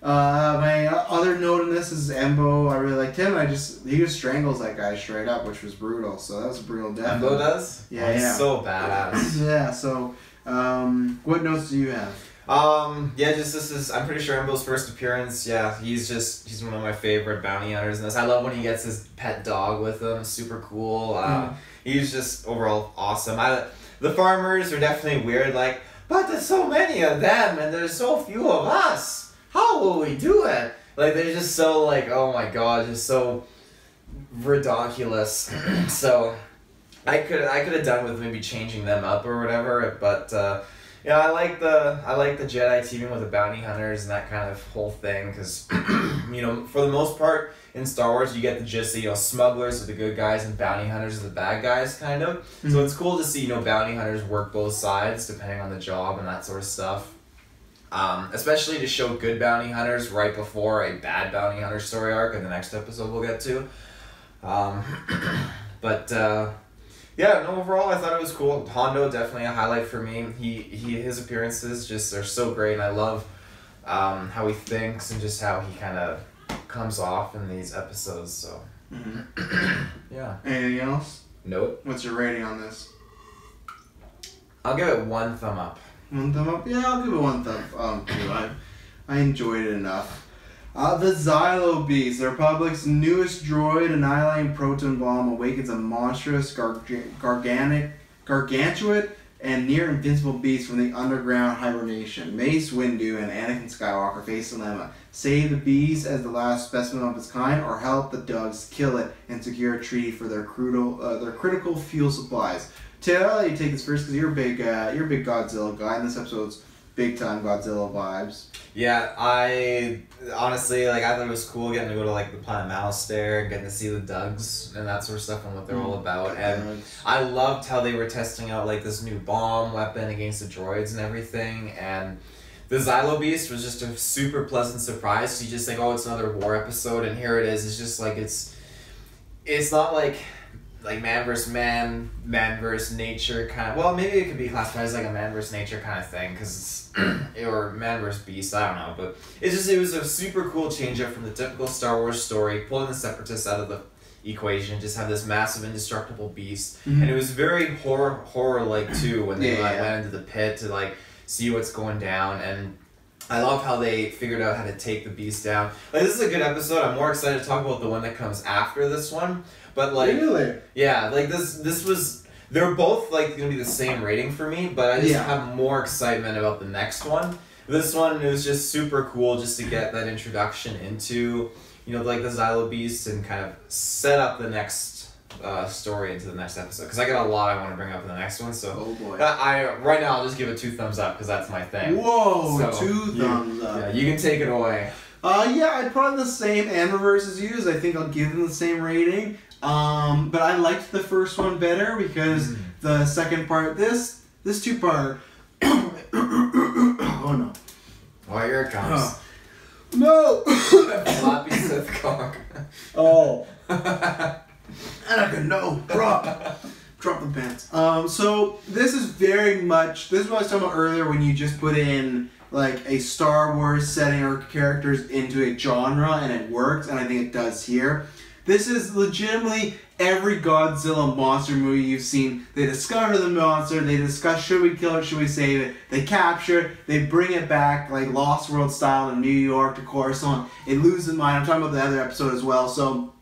My other note in this is Embo. I really liked him. He just strangles that guy straight up, which was brutal. So that was a brutal death. Embo does? Yeah, he's so badass. Yeah. So, what notes do you have? This is I'm pretty sure Embo's first appearance. Yeah, he's one of my favorite bounty hunters in this. I love when he gets his pet dog with him. Super cool. He's just overall awesome. The farmers are definitely weird. Like, but there's so many of them and there's so few of us. How will we do it? Like, they're just so, like, oh my god, just so ridiculous. So, I could have done with maybe changing them up or whatever, but, I like the Jedi teaming with the bounty hunters and that kind of whole thing, because, for the most part, in Star Wars, you get the gist that, smugglers are the good guys and bounty hunters are the bad guys, kind of. Mm-hmm. So, it's cool to see, bounty hunters work both sides, depending on the job and that sort of stuff. Especially to show good bounty hunters right before a bad bounty hunter story arc in the next episode we'll get to. Overall I thought it was cool. Hondo definitely a highlight for me. His appearances just are so great, and I love how he thinks and just how he kind of comes off in these episodes. So yeah. Anything else? Nope. What's your rating on this? I'll give it 1 thumb up. 1 thumb up? Yeah, I'll give it 1 thumb too. I enjoyed it enough. The Zillo Beast, the Republic's newest droid, annihilating proton bomb, awakens a monstrous, gargantuan, and near invincible beast from the underground hibernation. Mace Windu and Anakin Skywalker face a dilemma: save the beast as the last specimen of its kind, or help the Dugs kill it and secure a treaty for their critical fuel supplies. Taylor, I'll let you take this first because you're a big Godzilla guy, and this episode's big time Godzilla vibes. Yeah, I honestly I thought it was cool getting to go to the planet Malastare, getting to see the Dugs and that sort of stuff and what they're all about. And I loved how they were testing out this new bomb weapon against the droids and everything. And the Zillo Beast was just a super pleasant surprise. So you just think, oh, it's another war episode, and here it is. It's just it's not like man versus man versus nature kind of. Well, maybe it could be classified as a man versus nature kind of thing, because or man versus beast. I don't know, but it was a super cool change up from the typical Star Wars story, pulling the Separatists out of the equation, just have this massive indestructible beast, and it was very horror like too when they went into the pit to see what's going down. And I love how they figured out how to take the beast down. This is a good episode. I'm more excited to talk about the one that comes after this one. But really? Yeah, this was, they're both gonna be the same rating for me, but I just have more excitement about the next one. This one was just super cool just to get that introduction into, the Zillo Beast and kind of set up the next story into the next episode. Because I got a lot I want to bring up in the next one, so oh boy. Right now I'll just give it 2 thumbs up because that's my thing. Whoa, so 2 thumbs up. Yeah, you can take it away. I'd probably the same Amberverse as you. I think I'll give them the same rating. But I liked the first one better because the second part, this 2-part. Oh no! Oh, here it comes. No! Floppy Sith cock. Oh. Anakin, no! Drop the pants. So this is very much. This is what I was talking about earlier when you just put in a Star Wars setting or characters into a genre and it works, and I think it does here. This is legitimately every Godzilla monster movie you've seen. They discover the monster, they discuss, should we kill it, should we save it? They capture it, they bring it back Lost World style in New York to Coruscant. It loses mind. I'm talking about the other episode as well. So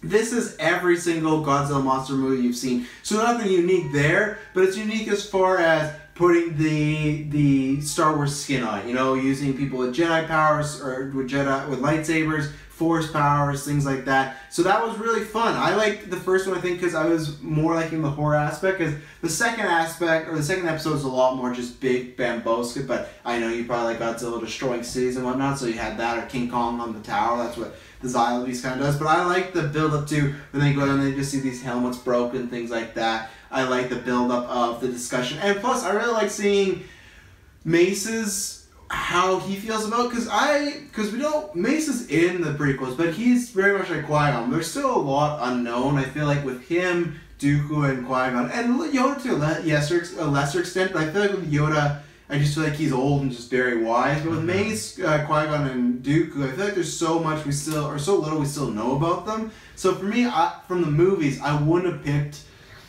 this is every single Godzilla monster movie you've seen. So nothing unique there, but it's unique as far as putting the Star Wars skin on it. You know, using people with Jedi powers or with lightsabers, Force powers, things like that. So that was really fun. I liked the first one, I think, because I was more liking the horror aspect. Because the second aspect, or the second episode, is a lot more just big bambosca. But I know you probably like Godzilla destroying cities and whatnot, so you had that, or King Kong on the tower. That's what the Zillo Beast kind of does. But I like the build up to when they go down and they just see these helmets broken, things like that. I like the build up of the discussion, and plus I really like seeing Mace's how he feels about, because we don't, Mace is in the prequels, but he's very much like Qui-Gon. There's still a lot unknown. I feel like with him, Dooku, and Qui-Gon, and Yoda to a lesser extent, but I feel like with Yoda, I just feel like he's old and just very wise. But with Mace, Qui-Gon, and Dooku, I feel like there's so much we still, or so little we still know about them. So for me, from the movies, I wouldn't have picked,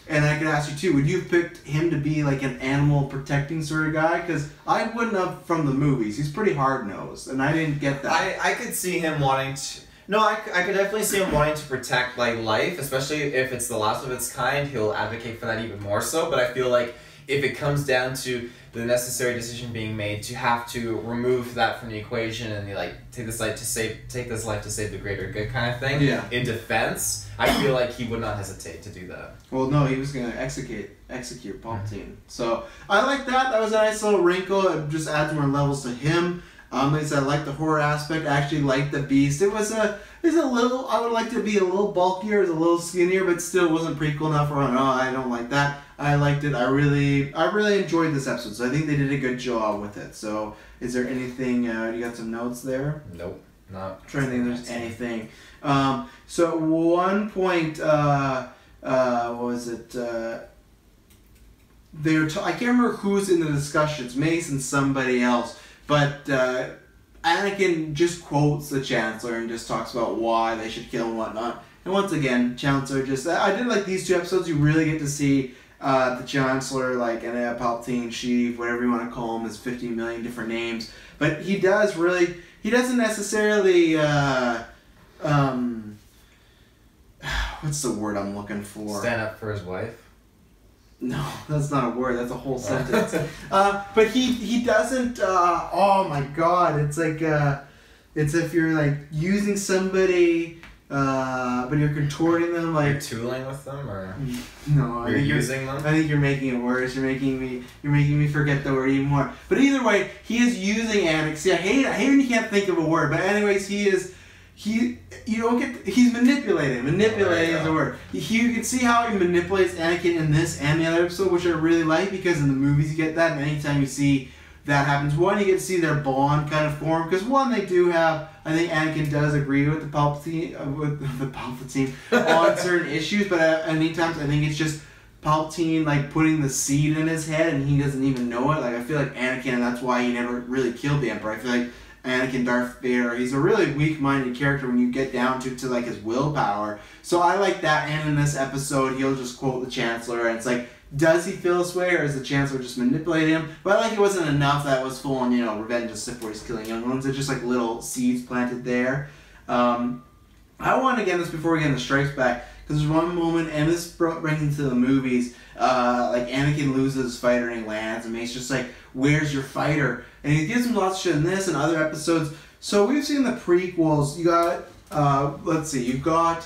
and I could ask you too, would you have picked him to be like an animal protecting sort of guy? Because I wouldn't have from the movies. He's pretty hard-nosed, and I didn't get that. I could see him wanting to... No, I could definitely see him wanting to protect like life, especially if it's the last of its kind. He'll advocate for that even more so, but I feel like if it comes down to the necessary decision being made to have to remove that from the equation and like take this life to save the greater good kind of thing, in defense, I feel like he would not hesitate to do that. Well, no, he was gonna execute Palpatine. So I like that. That was a nice little wrinkle. It just adds more levels to him. Like I said, I like the horror aspect. I actually like the Beast. It was a little. I would like to be a little bulkier, it was a little skinnier, but still wasn't prequel enough. Or no, I don't like that. I liked it. I really enjoyed this episode. So I think they did a good job with it. So is there anything? You got some notes there? Nope, not. I'm trying to think if there's anything. So at one point, what was it? I can't remember who's in the discussion. It's Mace and somebody else. But Anakin just quotes the Chancellor and just talks about why they should kill and whatnot. And once again, Chancellor I did like these two episodes. You really get to see the Chancellor, like, and Palpatine, Sheev, whatever you want to call him, has 50 million different names. But he doesn't necessarily, what's the word I'm looking for? Stand up for his wife? No, that's not a word. That's a whole sentence. But he doesn't. Oh my God! It's like it's if you're like using somebody, but you're contorting them, like you're tooling with them, or no, you're using them. I think you're making it worse. You're making me forget the word even more. But either way, he is using Anakin. See, I hate when you can't think of a word. But anyways, he's manipulating. Manipulating is the word. You can see how he manipulates Anakin in this and the other episode, which I really like, because in the movies you get that, and anytime you see that happens, one, you get to see their bond kind of form, because one, they do have, I think Anakin does agree with the Palpatine, on certain issues, but many times I think it's just Palpatine like putting the seed in his head and he doesn't even know it. Like I feel like Anakin, and that's why he never really killed the Emperor. I feel like Anakin, Darth Vader, he's a really weak-minded character when you get down to like his willpower. So I like that, and in this episode, he'll just quote the Chancellor, and it's like, does he feel this way, or is the Chancellor just manipulating him? But I like it wasn't enough that was full on, Revenge of Sith where he's killing young ones. It's just like little seeds planted there. I want to get this before we get into Strikes Back, because there's one moment, and this brings into the movies, like Anakin loses his fighter and he lands, and Mace just like, where's your fighter? And he gives him lots of shit in this and other episodes. So we've seen the prequels. You got, let's see, you've got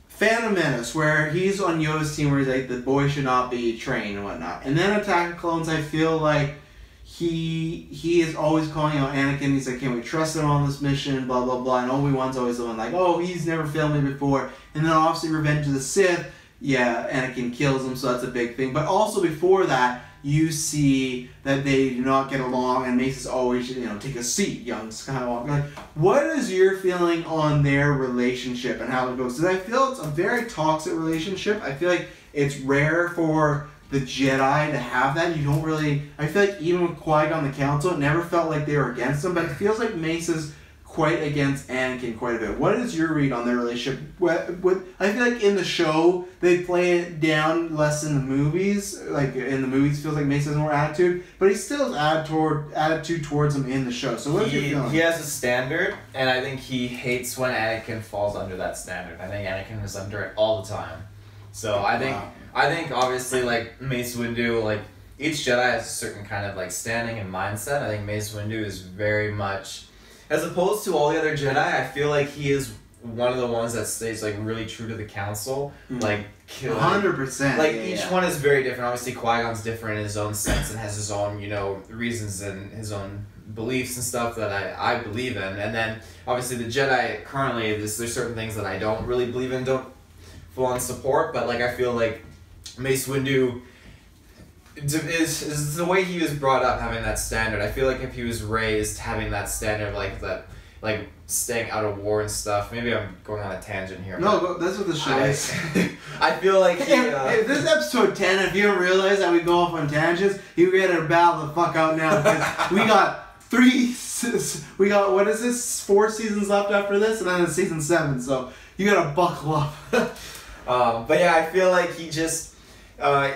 Phantom Menace, where he's on Yoda's team, where he's like, the boy should not be trained and whatnot. And then Attack of Clones, I feel like he is always calling out Anakin. He's like, can we trust him on this mission, blah, blah, blah. And Obi-Wan's always the one like, oh, he's never failed me before. And then obviously Revenge of the Sith, yeah, Anakin kills him, so that's a big thing. But also before that, you see that they do not get along, and Mace is always, take a seat, young Skywalker. Like, what is your feeling on their relationship and how it goes? Because I feel it's a very toxic relationship. I feel like it's rare for the Jedi to have that. You don't really, I feel like even with Qui-Gon the Council, it never felt like they were against them, but it feels like Mace is quite against Anakin quite a bit. What is your read on their relationship? I feel like in the show they play it down less in the movies. Like in the movies, it feels like Mace has more attitude, but he still has attitude towards him in the show. So what's your feeling? He has a standard, and I think he hates when Anakin falls under that standard. I think Anakin is under it all the time. So I think obviously like Mace Windu, like each Jedi has a certain kind of like standing and mindset. I think Mace Windu is very much, as opposed to all the other Jedi, I feel like he is one of the ones that stays like really true to the Council. Like 100%. Like each one is very different. Obviously Qui-Gon's different in his own sense and has his own, you know, reasons and his own beliefs and stuff that I believe in. And then obviously the Jedi currently, there's certain things that I don't really believe in, don't full on support, but like I feel like Mace Windu is the way he was brought up, having that standard. I feel like if he was raised having that standard, like staying out of war and stuff. Maybe I'm going on a tangent here. No, that's what the show is. I feel like if this is episode 10, if you don't realize that we go off on tangents, you gotta battle the fuck out now, because we got what is this, 4 seasons left after this, and then it's season 7, so you gotta buckle up. But yeah, I feel like he just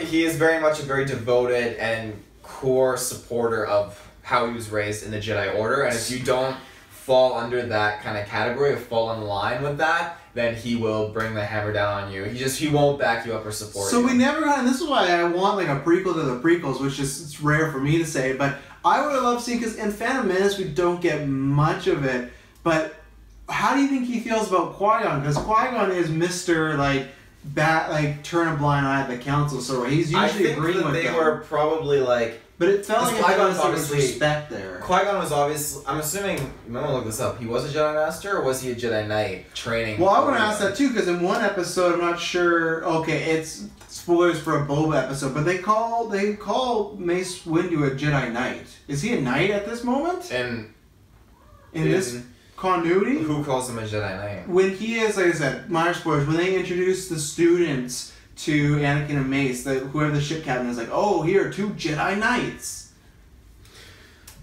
he is very much a very devoted and core supporter of how he was raised in the Jedi Order, and if you don't fall under that kind of category or fall in line with that, then he will bring the hammer down on you. He won't back you up or support you. So we never got, and this is why I want like a prequel to the prequels, which is it's rare for me to say, but I would have loved seeing, because in Phantom Menace we don't get much of it, but how do you think he feels about Qui-Gon? Because Qui-Gon is Mr. turn a blind eye at the Council, so he's usually agreeing with them. They were probably like, but it felt like Qui-Gon there was respect there. Qui-Gon was obviously, I'm assuming, I'm going to look this up, he was a Jedi Master, or was he a Jedi Knight training? Well, I want to ask that too, because in one episode, I'm not sure, okay, it's spoilers for a Boba episode, but they call Mace Windu a Jedi Knight. Is he a Knight at this moment? In this continuity? Who calls him a Jedi Knight? When he is, like I said, minor spoilers, when they introduce the students to Anakin and Mace, whoever the ship captain is like, oh, here are 2 Jedi Knights.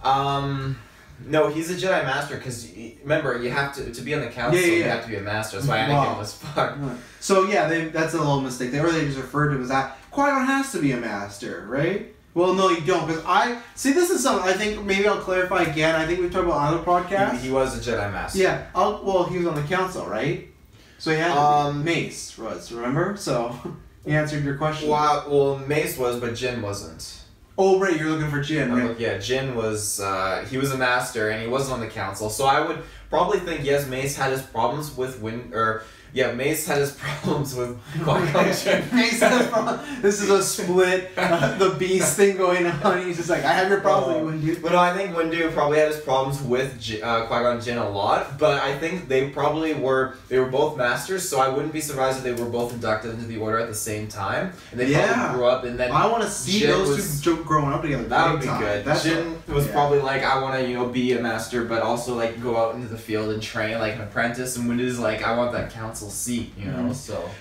No, he's a Jedi Master, because remember, you have to be on the Council, you have to be a Master. That's why Anakin was fucked. So yeah, that's a little mistake. They just referred to him as that. Qui-Gon has to be a Master, right? Well, no, you don't, because this is something I think maybe I'll clarify again. I think we've talked about other podcasts. He was a Jedi Master. Yeah. He was on the Council, right? So he had Mace was, remember? So he answered your question. Well, Mace was, but Jin wasn't. Oh, right, you're looking for Jin, right? Yeah, Jin was, he was a Master, and he wasn't on the Council, so I would probably think, yes, Mace had his problems with Mace had his problems with Qui-Gon Jinn. Mace had his problems. This is a split, the Beast thing going on. He's just like, I have your problems, Windu. But no, I think Windu probably had his problems with Qui-Gon Jinn a lot, but I think they were both Masters, so I wouldn't be surprised if they were both inducted into the Order at the same time. And they probably grew up, and then I want to see Jin those two growing up together. That would be good. Jin was probably like, I want to, be a Master, but also like go out into the field and train like an apprentice, and Windu's like, I want that Council seat,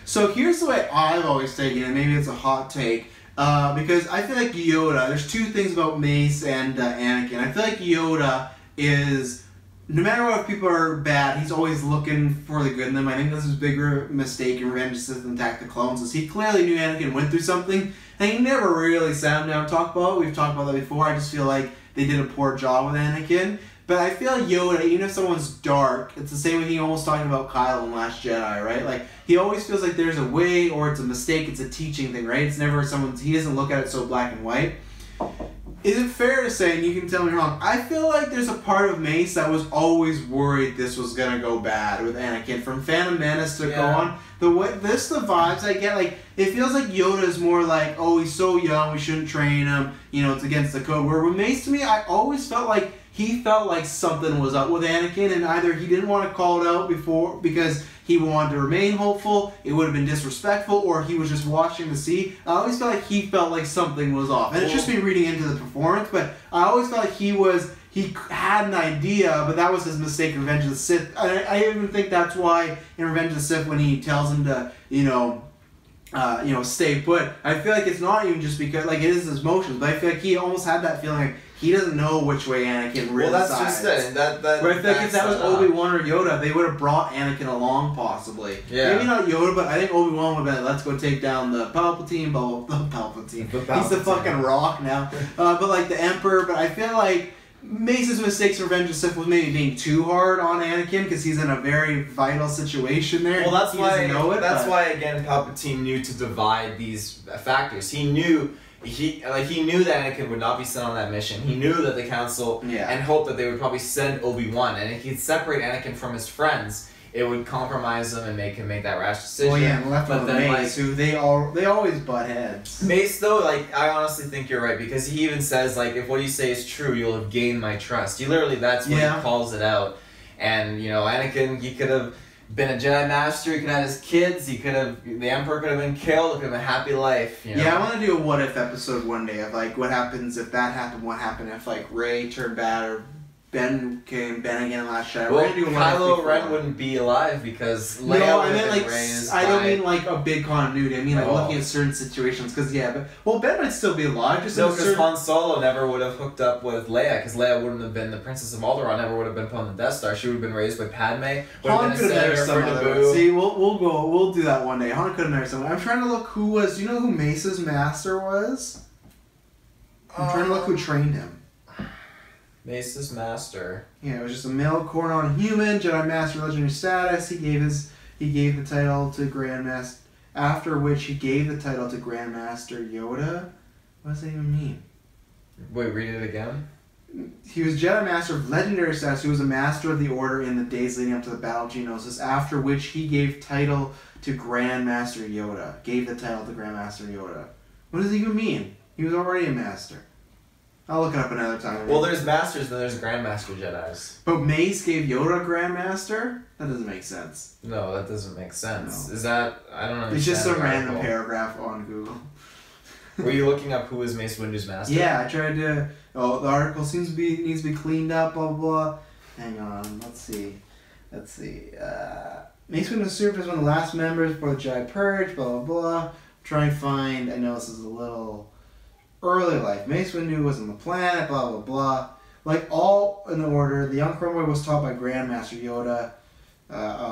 So here's the way I've always taken it. Maybe it's a hot take, because I feel like Yoda. There's 2 things about Mace and Anakin. I feel like Yoda is, no matter what, if people are bad, he's always looking for the good in them. I think this is a bigger mistake in Revenge of the Sith and Attack of the Clones, is he clearly knew Anakin went through something, and he never really sat him down and talked about it. We've talked about that before. I just feel like they did a poor job with Anakin. But I feel like Yoda, even if someone's dark, it's the same way he almost talking about Kylo in Last Jedi, right? Like, he always feels like there's a way, or it's a mistake, it's a teaching thing, right? It's never he doesn't look at it so black and white. Is it fair to say, and you can tell me wrong, I feel like there's a part of Mace that was always worried this was going to go bad with Anakin, from Phantom Menace to go on. The vibes I get, like, it feels like Yoda's more like, oh, he's so young, we shouldn't train him, it's against the code. Where with Mace, to me, I always felt like he felt like something was up with Anakin, and either he didn't want to call it out before because he wanted to remain hopeful, it would have been disrespectful, or he was just watching to see. I always felt like he felt like something was off. And it's just me reading into the performance, but I always felt like he had an idea, but that was his mistake in Revenge of the Sith. I even think that's why in Revenge of the Sith, when he tells him to, stay put, I feel like it's not even just because, like, it is his emotions, but I feel like he almost had that feeling like he doesn't know which way Anakin really Well, that's sides. just it. And that But I think if that was backs up. Obi-Wan or Yoda, they would have brought Anakin along, possibly. Yeah. Maybe not Yoda, but I think Obi-Wan would have been, let's go take down the Palpatine, He's the fucking Rock now. But like the Emperor, but I feel like Mace's mistakes in Revenge of the Sith was maybe being too hard on Anakin because he's in a very vital situation there. Well, that's He why. doesn't know it, That's but- why again, Palpatine knew to divide these factors. He knew that Anakin would not be sent on that mission. He knew that the Council and hoped that they would probably send Obi-Wan, and if he'd separate Anakin from his friends, it would compromise him and make him make that rash decision. Well, yeah, and left but with then Mace, who they always butt heads. Mace, though, like, I honestly think you're right, because he even says, like, if what you say is true, you'll have gained my trust. He literally, that's when he calls it out. And, you know, Anakin, he could have been a Jedi Master, he could have had his kids, the Emperor could have been killed, it could have been a happy life, you know? Yeah, I want to do a what if episode one day of, like, what happens if that happened, what happened if, like, Rey turned bad, or Ben again in Last Jedi. Well, We're gonna do a what if Kylo before. Ren wouldn't be alive because Leia No, I would meant have like been raised I don't by- mean like a big continuity. I mean like Oh. looking at certain situations. Because Ben might still be alive. Just No, in because certain... Han Solo never would have hooked up with Leia, because Leia wouldn't have been the Princess of Alderaan, never would have been put on the Death Star. She would have been raised by Padme. Han could have married some other one. Naboo. See, we'll do that one day. Han could have married someone. I'm trying to look who was. Do you know who Mace's master was? I'm trying to look who trained him. Mace's master. Yeah, it was just a male Cornon human, Jedi Master legendary status. He gave the title to Grandmaster. After which he gave the title to Grandmaster Yoda. What does that even mean? Wait, read it again. He was Jedi Master of legendary status. He was a Master of the Order in the days leading up to the Battle of Geonosis. After which he gave title to Grandmaster Yoda. Gave the title to Grandmaster Yoda. What does it even mean? He was already a Master. I'll look it up another time. Well, there's Masters, then there's Grandmaster Jedis. But Mace gave Yoda Grandmaster? That doesn't make sense. No, that doesn't make sense. No. Is that... I don't understand. It's just a the random article. paragraph on Google. Were you looking up who was Mace Windu's master? Yeah, I tried to... Oh, the article needs to be cleaned up, blah, blah, blah. Hang on, let's see. Mace Windu served as one of the last members for the Jedi Purge, blah, blah, blah. Try and find... I know this is a little... Early life. Mace Windu was on the planet, blah, blah, blah. Like, all in order, the young Cromwell was taught by Grandmaster Yoda.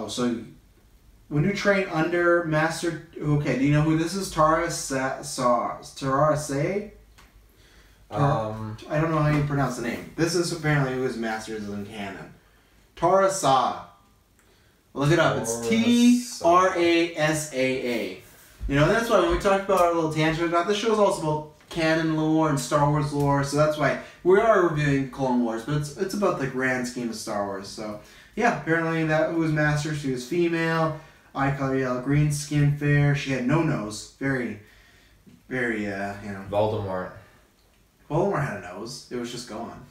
So... Windu trained under Master... Okay, do you know who this is? Tara Say? I don't know how you pronounce the name. This is apparently who his master is in canon. Tara Sa. Look it up. It's T-R-A-S-A-A. You know, that's why when we talked about our little tangent about this show is also about canon lore and Star Wars lore, so that's why we are reviewing Clone Wars, but it's about the grand scheme of Star Wars. So yeah, apparently that was master. She was female, eye color yellow, green skin, fair. She had no nose. Very, very Voldemort. Voldemort had a nose. It was just gone.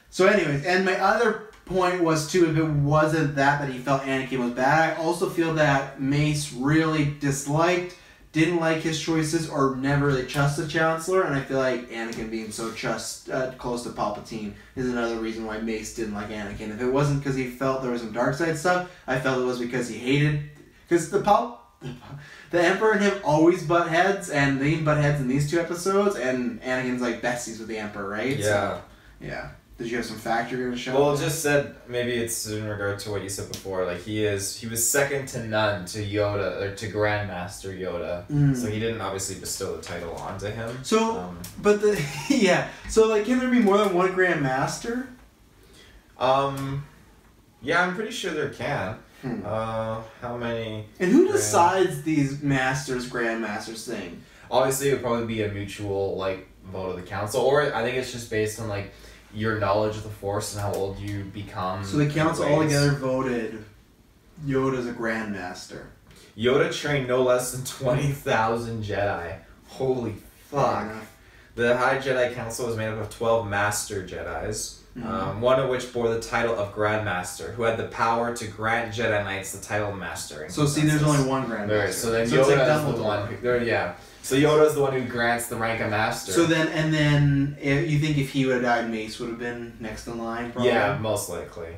So anyways, and my other point was too, if it wasn't that he felt Anakin was bad, I also feel that Mace really didn't like his choices or never really trusted Chancellor, and I feel like Anakin being so close to Palpatine is another reason why Mace didn't like Anakin. If it wasn't because he felt there was some dark side stuff, I felt it was because he hated... Because the Emperor and him always butt heads, and they butt heads in these two episodes, and Anakin's like besties with the Emperor, right? Yeah. So, yeah. Did you have some fact you're going to show? Well, it just said, maybe it's in regard to what you said before, like he was second to none to Yoda, or to Grandmaster Yoda, so he didn't obviously bestow the title onto him. So, yeah, so like can there be more than one Grand Master? Yeah, I'm pretty sure there can. How many? And who decides these Grand Masters thing? Obviously, it would probably be a mutual, like, vote of the council, or I think it's just based on, like, your knowledge of the Force and how old you become. So the council altogether voted Yoda as a Grand Master. Yoda trained no less than 20,000 Jedi. Holy fuck. The High Jedi Council was made up of 12 Master Jedis, one of which bore the title of Grand Master, who had the power to grant Jedi Knights the title of Master. So see, there's only one Grand Master. So then so Yoda it's like is the one who... Yeah. So Yoda's the one who grants the rank of Master. So then, if you think if he would have died, Mace would have been next in line? Probably? Yeah, most likely.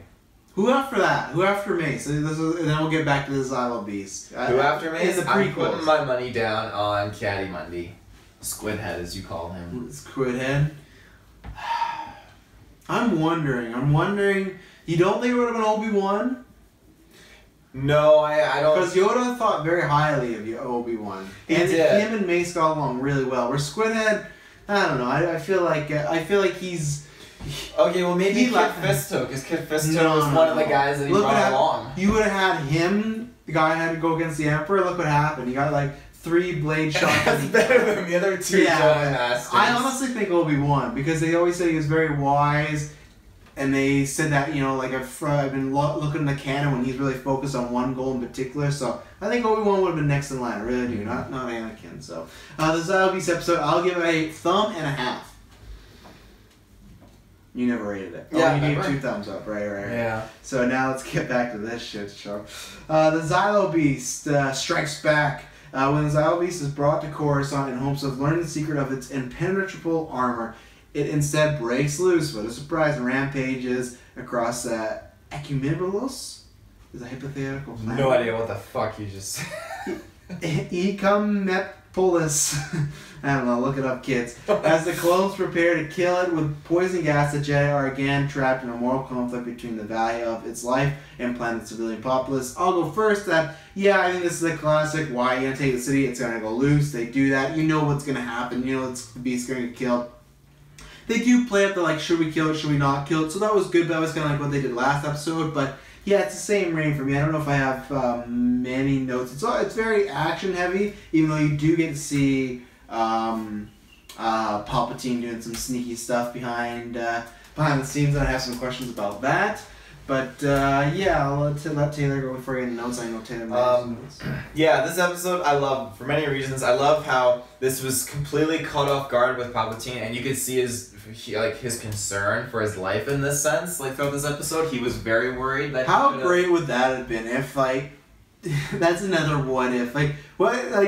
Who after that? Who after Mace? And then we'll get back to the Zillo Beast. Who after Mace? In the I'm prequels. putting my money down on Caddy Mundi. Squidhead, as you call him. Squidhead? I'm wondering. You don't think it would have been Obi-Wan? No, I don't. Because Yoda thought very highly of Obi-Wan. He and did. Him and Mace got along really well. Where Squidhead, I don't know. I feel like he's. Okay, well maybe He Kid left- Fisto, because Kid Fisto was one of the guys that he brought along. You would have had him. The guy had to go against the Emperor. Look what happened. He got like 3 blade shots. That's better than the other 2 Jedi Masters. I honestly think Obi-Wan, because they always say he was very wise, and they said that, like I've been looking at the canon when he's really focused on one goal in particular, so I think Obi-Wan would have been next in line. I really do, not Anakin. So the Zillo Beast episode, I'll give it a thumb and a half. You never rated it. Yeah, you gave never. 2 thumbs up, right. Yeah. So now let's get back to this shit show. The Zillo Beast strikes back. When the Zillo Beast is brought to Coruscant in hopes of learning the secret of its impenetrable armor, it instead breaks loose, what a surprise, and rampages across Ecumenibalos? Is a hypothetical planet. No idea what the fuck you just said. Ecumepolis. I don't know, look it up, kids. As the clones prepare to kill it with poison gas, the Jedi are again trapped in a moral conflict between the value of its life and planet's civilian populace. I'll go first that, I think this is a classic. Why? You're gonna take the city, it's gonna go loose. They do that. You know what's gonna happen. You know the beast's gonna get killed. They do play up the, should we kill it, should we not kill it? So that was good. That was kind of like what they did last episode. But, yeah, it's the same reign for me. I don't know if I have many notes. It's very action-heavy, even though you do get to see Palpatine doing some sneaky stuff behind the scenes, and I have some questions about that. But I'll let Taylor go before I get the notes. I know Taylor has notes. Yeah, this episode I love for many reasons. I love how this was completely caught off guard with Palpatine, and you could see his concern for his life in this sense. Throughout this episode, he was very worried that. How great would that have been if that's another what if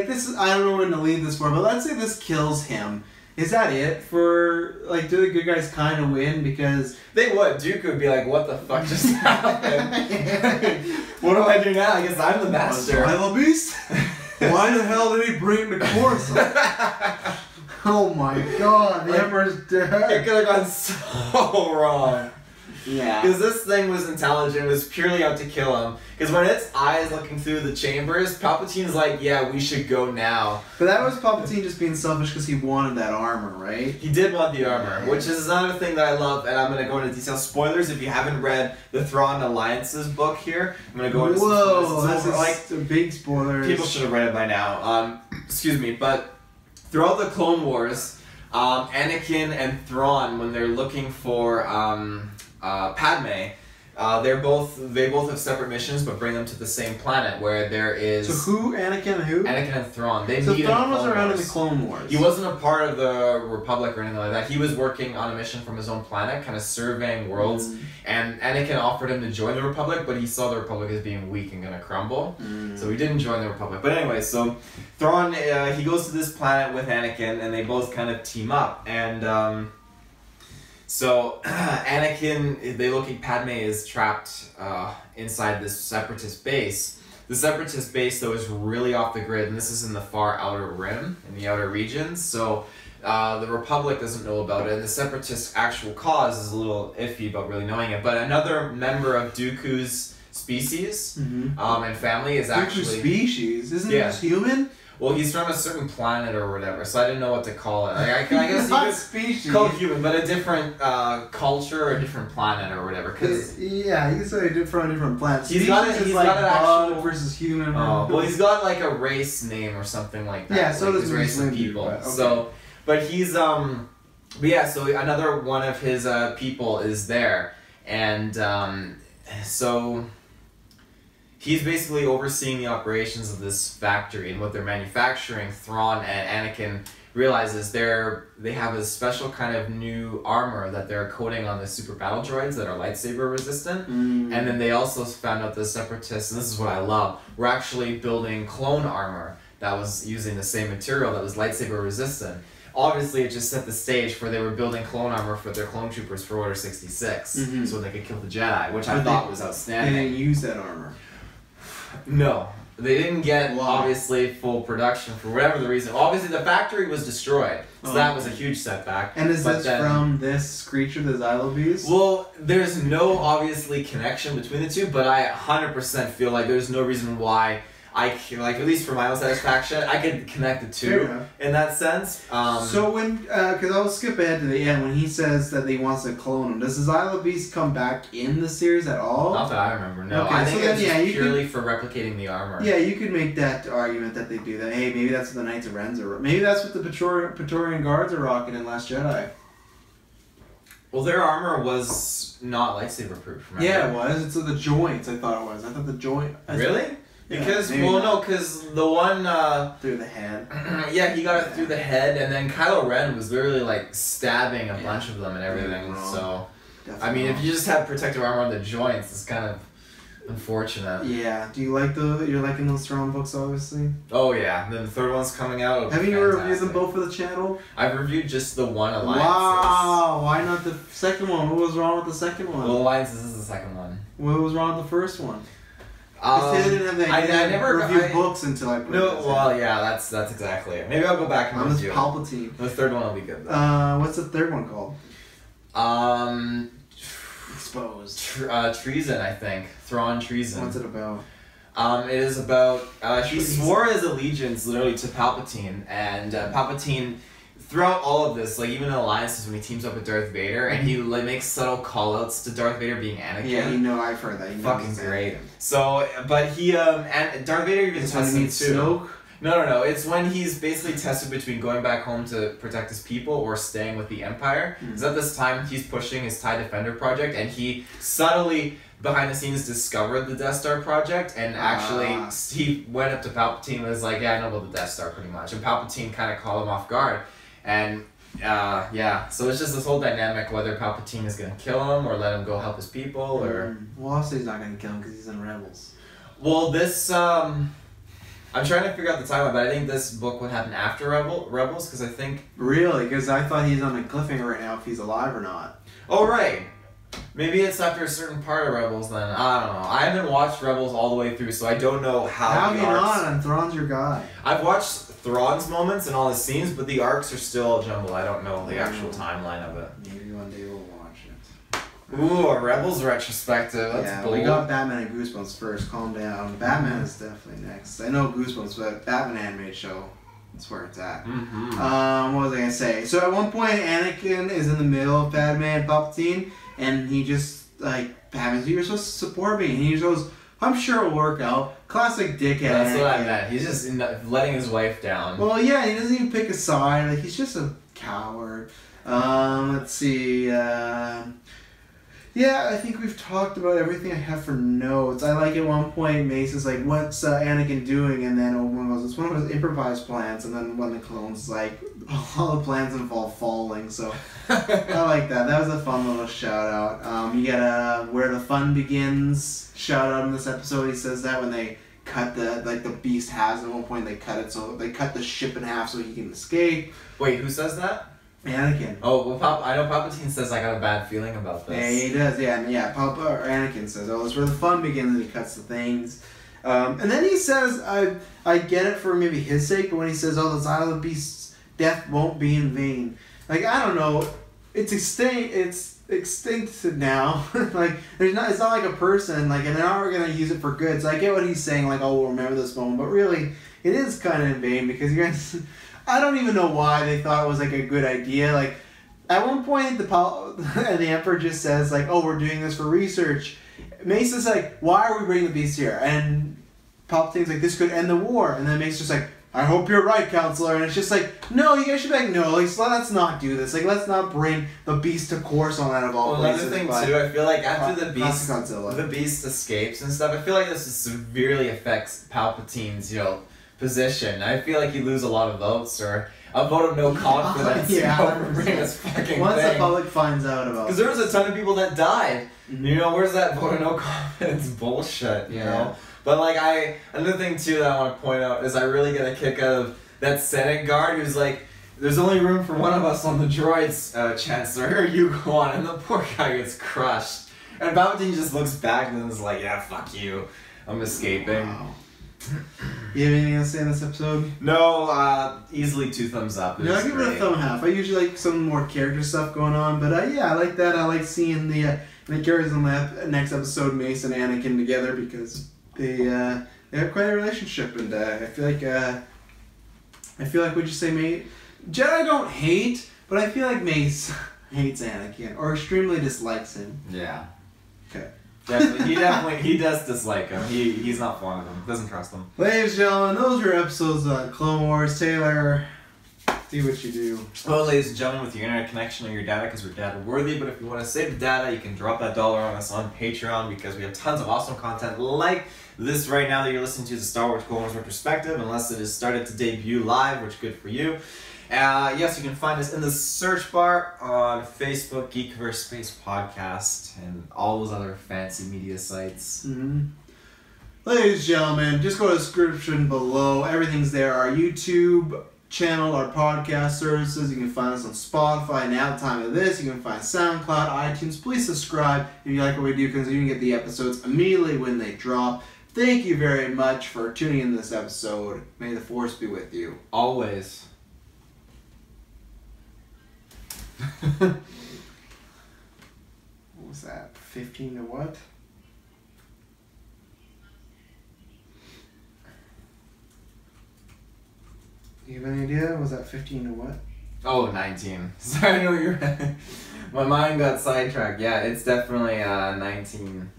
this is, I don't know when to leave this for, but let's say this kills him. Is that it for, do the good guys kind of win? Because they would. Dooku would be like, what the fuck just happened? What do I do now? I guess I'm the master. Zillo Beast? Why the hell did he bring the Coruscant? Oh my god, the Emperor's dead. It could have gone so wrong. Yeah. Because this thing was intelligent, it was purely out to kill him. Because when its eyes looking through the chambers, Palpatine's like, yeah, we should go now. But that was Palpatine just being selfish because he wanted that armor, right? He did want the armor, which is another thing that I love, and I'm going to go into detail. Spoilers, if you haven't read the Thrawn Alliance's book here, I'm going to go into some spoilers. This is big spoilers. People should have read it by now. Excuse me, but throughout the Clone Wars, Anakin and Thrawn, when they're looking for Padme, they both have separate missions, but bring them to the same planet where there is. So who? Anakin and who? Anakin and Thrawn. They so meet Thrawn in was around in the Wars. Clone Wars. He wasn't a part of the Republic or anything like that. He was working on a mission from his own planet, kind of surveying worlds. And Anakin offered him to join the Republic, but he saw the Republic as being weak and gonna crumble. So he didn't join the Republic. But anyway, so Thrawn he goes to this planet with Anakin, and they both kind of team up. And so Anakin, they look at Padme is trapped inside this separatist base. The separatist base, though, is really off the grid, and this is in the far outer rim, in the outer regions. So the Republic doesn't know about it, and the separatist actual cause is a little iffy about really knowing it. But another member of Dooku's species and family is actually... Dooku's species? Isn't he just human? Well, he's from a certain planet or whatever, so I didn't know what to call it. I guess Not you species. could call it human, but a different culture or a different planet or whatever. Cause yeah, you can say from a different planet. He's got an bug actual versus human. well, he's got like a race name or something like that. Yeah, so does his race of Windu, people. but, okay. So, but he's but yeah, so another one of his people is there, and so. He's basically overseeing the operations of this factory and what they're manufacturing. Thrawn and Anakin realizes they have a special kind of new armor that they're coating on the super battle droids that are lightsaber resistant. And then they also found out the separatists, and this is what I love, were actually building clone armor that was using the same material that was lightsaber resistant. Obviously, it just set the stage for they were building clone armor for their clone troopers for Order 66, so they could kill the Jedi, which I thought was outstanding. They didn't use that armor. No. they didn't get Wow. obviously full production for whatever the reason. Obviously, the factory was destroyed, so that was a huge setback. And is But this then- from this creature, the Zillo Beast? Well, there's no obviously connection between the two, but I 100% feel like there's no reason why I can, like, at least for my own satisfaction, I could connect the Fair two enough. in that sense. So when, because I'll skip ahead to the end, when he says that he wants to clone him, does the Zillo Beast come back in the series at all? Not that I remember. No, Okay, I so think then, it's yeah, just you purely for replicating the armor. Yeah, you could make that argument that they do that. Hey, maybe that's what the Knights of Ren's are. Maybe that's what the Praetorian Guards are rocking in Last Jedi. Well, their armor was not lightsaber proof. Remember? Yeah, it was. It's the joints. I thought it was. I thought the joint. Really? Yeah, Because maybe well, not. no, because the one. Through the head. Yeah, he got it through the head, and then Kylo Ren was literally like stabbing a Yeah. bunch of them and everything. Yeah, So, Definitely I mean, if wrong. you just have protective armor on the joints, it's kind of unfortunate. Yeah. Do you like you're liking those Thrawn books, obviously? Oh yeah, and then the third one's coming out. It'll Have be you reviewed fantastic. them both for the channel? I've reviewed just the one Alliances. Wow. Why not the second one? What was wrong with the second one? Well, Alliances is the second one. What was wrong with the first one? Because they didn't have the idea I never review I- books until I put No, it. well, yeah, that's exactly it. Maybe I'll go back and I'm review it. Palpatine. The third one will be good though. What's the third one called? Exposed. Treason, I think. Thrawn treason. What's it about? It is about he Treason. swore his allegiance literally to Palpatine, and Palpatine throughout all of this, like even in Alliances when he teams up with Darth Vader, and he like makes subtle call-outs to Darth Vader being Anakin. Yeah, I've heard that. He knows Fucking it's great. Anakin. So, but he and Darth Vader even It's when tests he him meets too. Snoke. No. It's when he's basically tested between going back home to protect his people or staying with the Empire. Because at this time, he's pushing his TIE Defender project, and he subtly, behind the scenes, discovered the Death Star project, and actually, he went up to Palpatine and was like, yeah, I know about the Death Star pretty much. And Palpatine kind of called him off guard. And, yeah, so it's just this whole dynamic whether Palpatine is going to kill him or let him go help his people, or... Well, I'll say he's not going to kill him because he's in Rebels. Well, this, I'm trying to figure out the timeline, but I think this book would happen after Rebels, because I think... Really? Because I thought he's on a cliffhanger right now if he's alive or not. Oh, right. Maybe it's after a certain part of Rebels then. I don't know. I haven't watched Rebels all the way through, so I don't know how How the have you arcs... not? And Thrawn's your guy. I've watched Thrawn's moments and all his scenes, but the arcs are still all jumbled. I don't know the actual timeline of it. Maybe one day we'll watch it. Ooh, a Rebels retrospective. That's yeah, bold. we got Batman and Goosebumps first. Calm down. Batman is definitely next. I know Goosebumps, but Batman animated show, that's where it's at. Mm-hmm. What was I gonna say? So at one point, Anakin is in the middle of Padme and Palpatine, and he just like Padme's, you're supposed to support me, and he just goes, "I'm sure it'll work out." Classic dickhead. That's Anakin. what I meant. He's just letting his wife down. Well, yeah, he doesn't even pick a side. Like he's just a coward. Let's see. Yeah, I think we've talked about everything I have for notes. I like at one point Mace is like, "What's Anakin doing?" And then Obi-Wan goes, "It's one of his improvised plans." And then one of the clones is like, "All the plans involve falling." So I like that. That was a fun little shout out. You get a "Where the Fun Begins" shout out in this episode. He says that when they cut the beast halves at one point, they cut it so they cut the ship in half so he can escape. Wait, who says that? Anakin. Oh, well, I know Palpatine says I got a bad feeling about this. Yeah, he does. Yeah. Anakin says, "Oh, it's where the fun begins," and he cuts the things. And then he says, "I get it for maybe his sake," but when he says, "Oh, the Zillo Beast's death won't be in vain," like I don't know, it's extinct. It's extincted now. Like it's not like a person. Like and they're not gonna use it for good. So I get what he's saying. Like, oh, we'll remember this moment, but really, it is kind of in vain because you're. I don't even know why they thought it was like a good idea. Like, at one point, the Emperor just says like, "Oh, we're doing this for research." Mace is like, "Why are we bringing the beast here?" And Palpatine's like, "This could end the war." And then Mace is just like, "I hope you're right, Counselor." And it's just like, no, you guys should be like, no, like, let's not do this. Like, let's not bring the beast to Coruscant out of all Well, places. another thing but- too, I feel like after the beast, Godzilla. the beast escapes and stuff, I feel like this severely affects Palpatine's, position. I feel like he'd lose a lot of votes or a vote of no confidence. Yeah, over bringing this fucking Once the thing. public finds out about Because there was a ton of people that died. Mhm. Where's that vote of no confidence bullshit, you Yeah. know? But like another thing too that I want to point out is I really get a kick out of that Senate guard who's like, "There's only room for one of us on the droids, Chancellor. Here you go on," and the poor guy gets crushed. And Palpatine just looks back and is like, "Yeah, fuck you. I'm escaping." Wow. You have anything else to say in this episode? No, easily 2 thumbs up. No, I give it a thumb half. I usually like some more character stuff going on, but yeah, I like that. I like seeing the characters in the next episode, Mace and Anakin together, because they have quite a relationship, and I feel like would you say Jedi don't hate, but I feel like Mace hates Anakin or extremely dislikes him. Yeah. Okay. Definitely, he does dislike him. He's not fond of him. Doesn't trust him. Ladies and gentlemen, those are episodes of Clone Wars. Taylor, do what you do. Well, ladies and gentlemen, with your internet connection or your data, because we're data worthy, but if you want to save the data, you can drop that $1 on us on Patreon, because we have tons of awesome content like this right now that you're listening to, the Star Wars Clone Wars Retrospective, unless it has started to debut live, which good for you. Yes, you can find us in the search bar on Facebook, Geekverse Space Podcast, and all those other fancy media sites. Mm-hmm. Ladies and gentlemen, just go to the description below. Everything's there. Our YouTube channel, our podcast services. You can find us on Spotify. Now, at the time of this, you can find SoundCloud, iTunes. Please subscribe if you like what we do, because you can get the episodes immediately when they drop. Thank you very much for tuning in this episode. May the Force be with you. Always. What was that? 15 to what? Do you have any idea? Was that 15 to what? Oh, 19. Sorry, I know you're right. My mind got sidetracked. Yeah, it's definitely 19.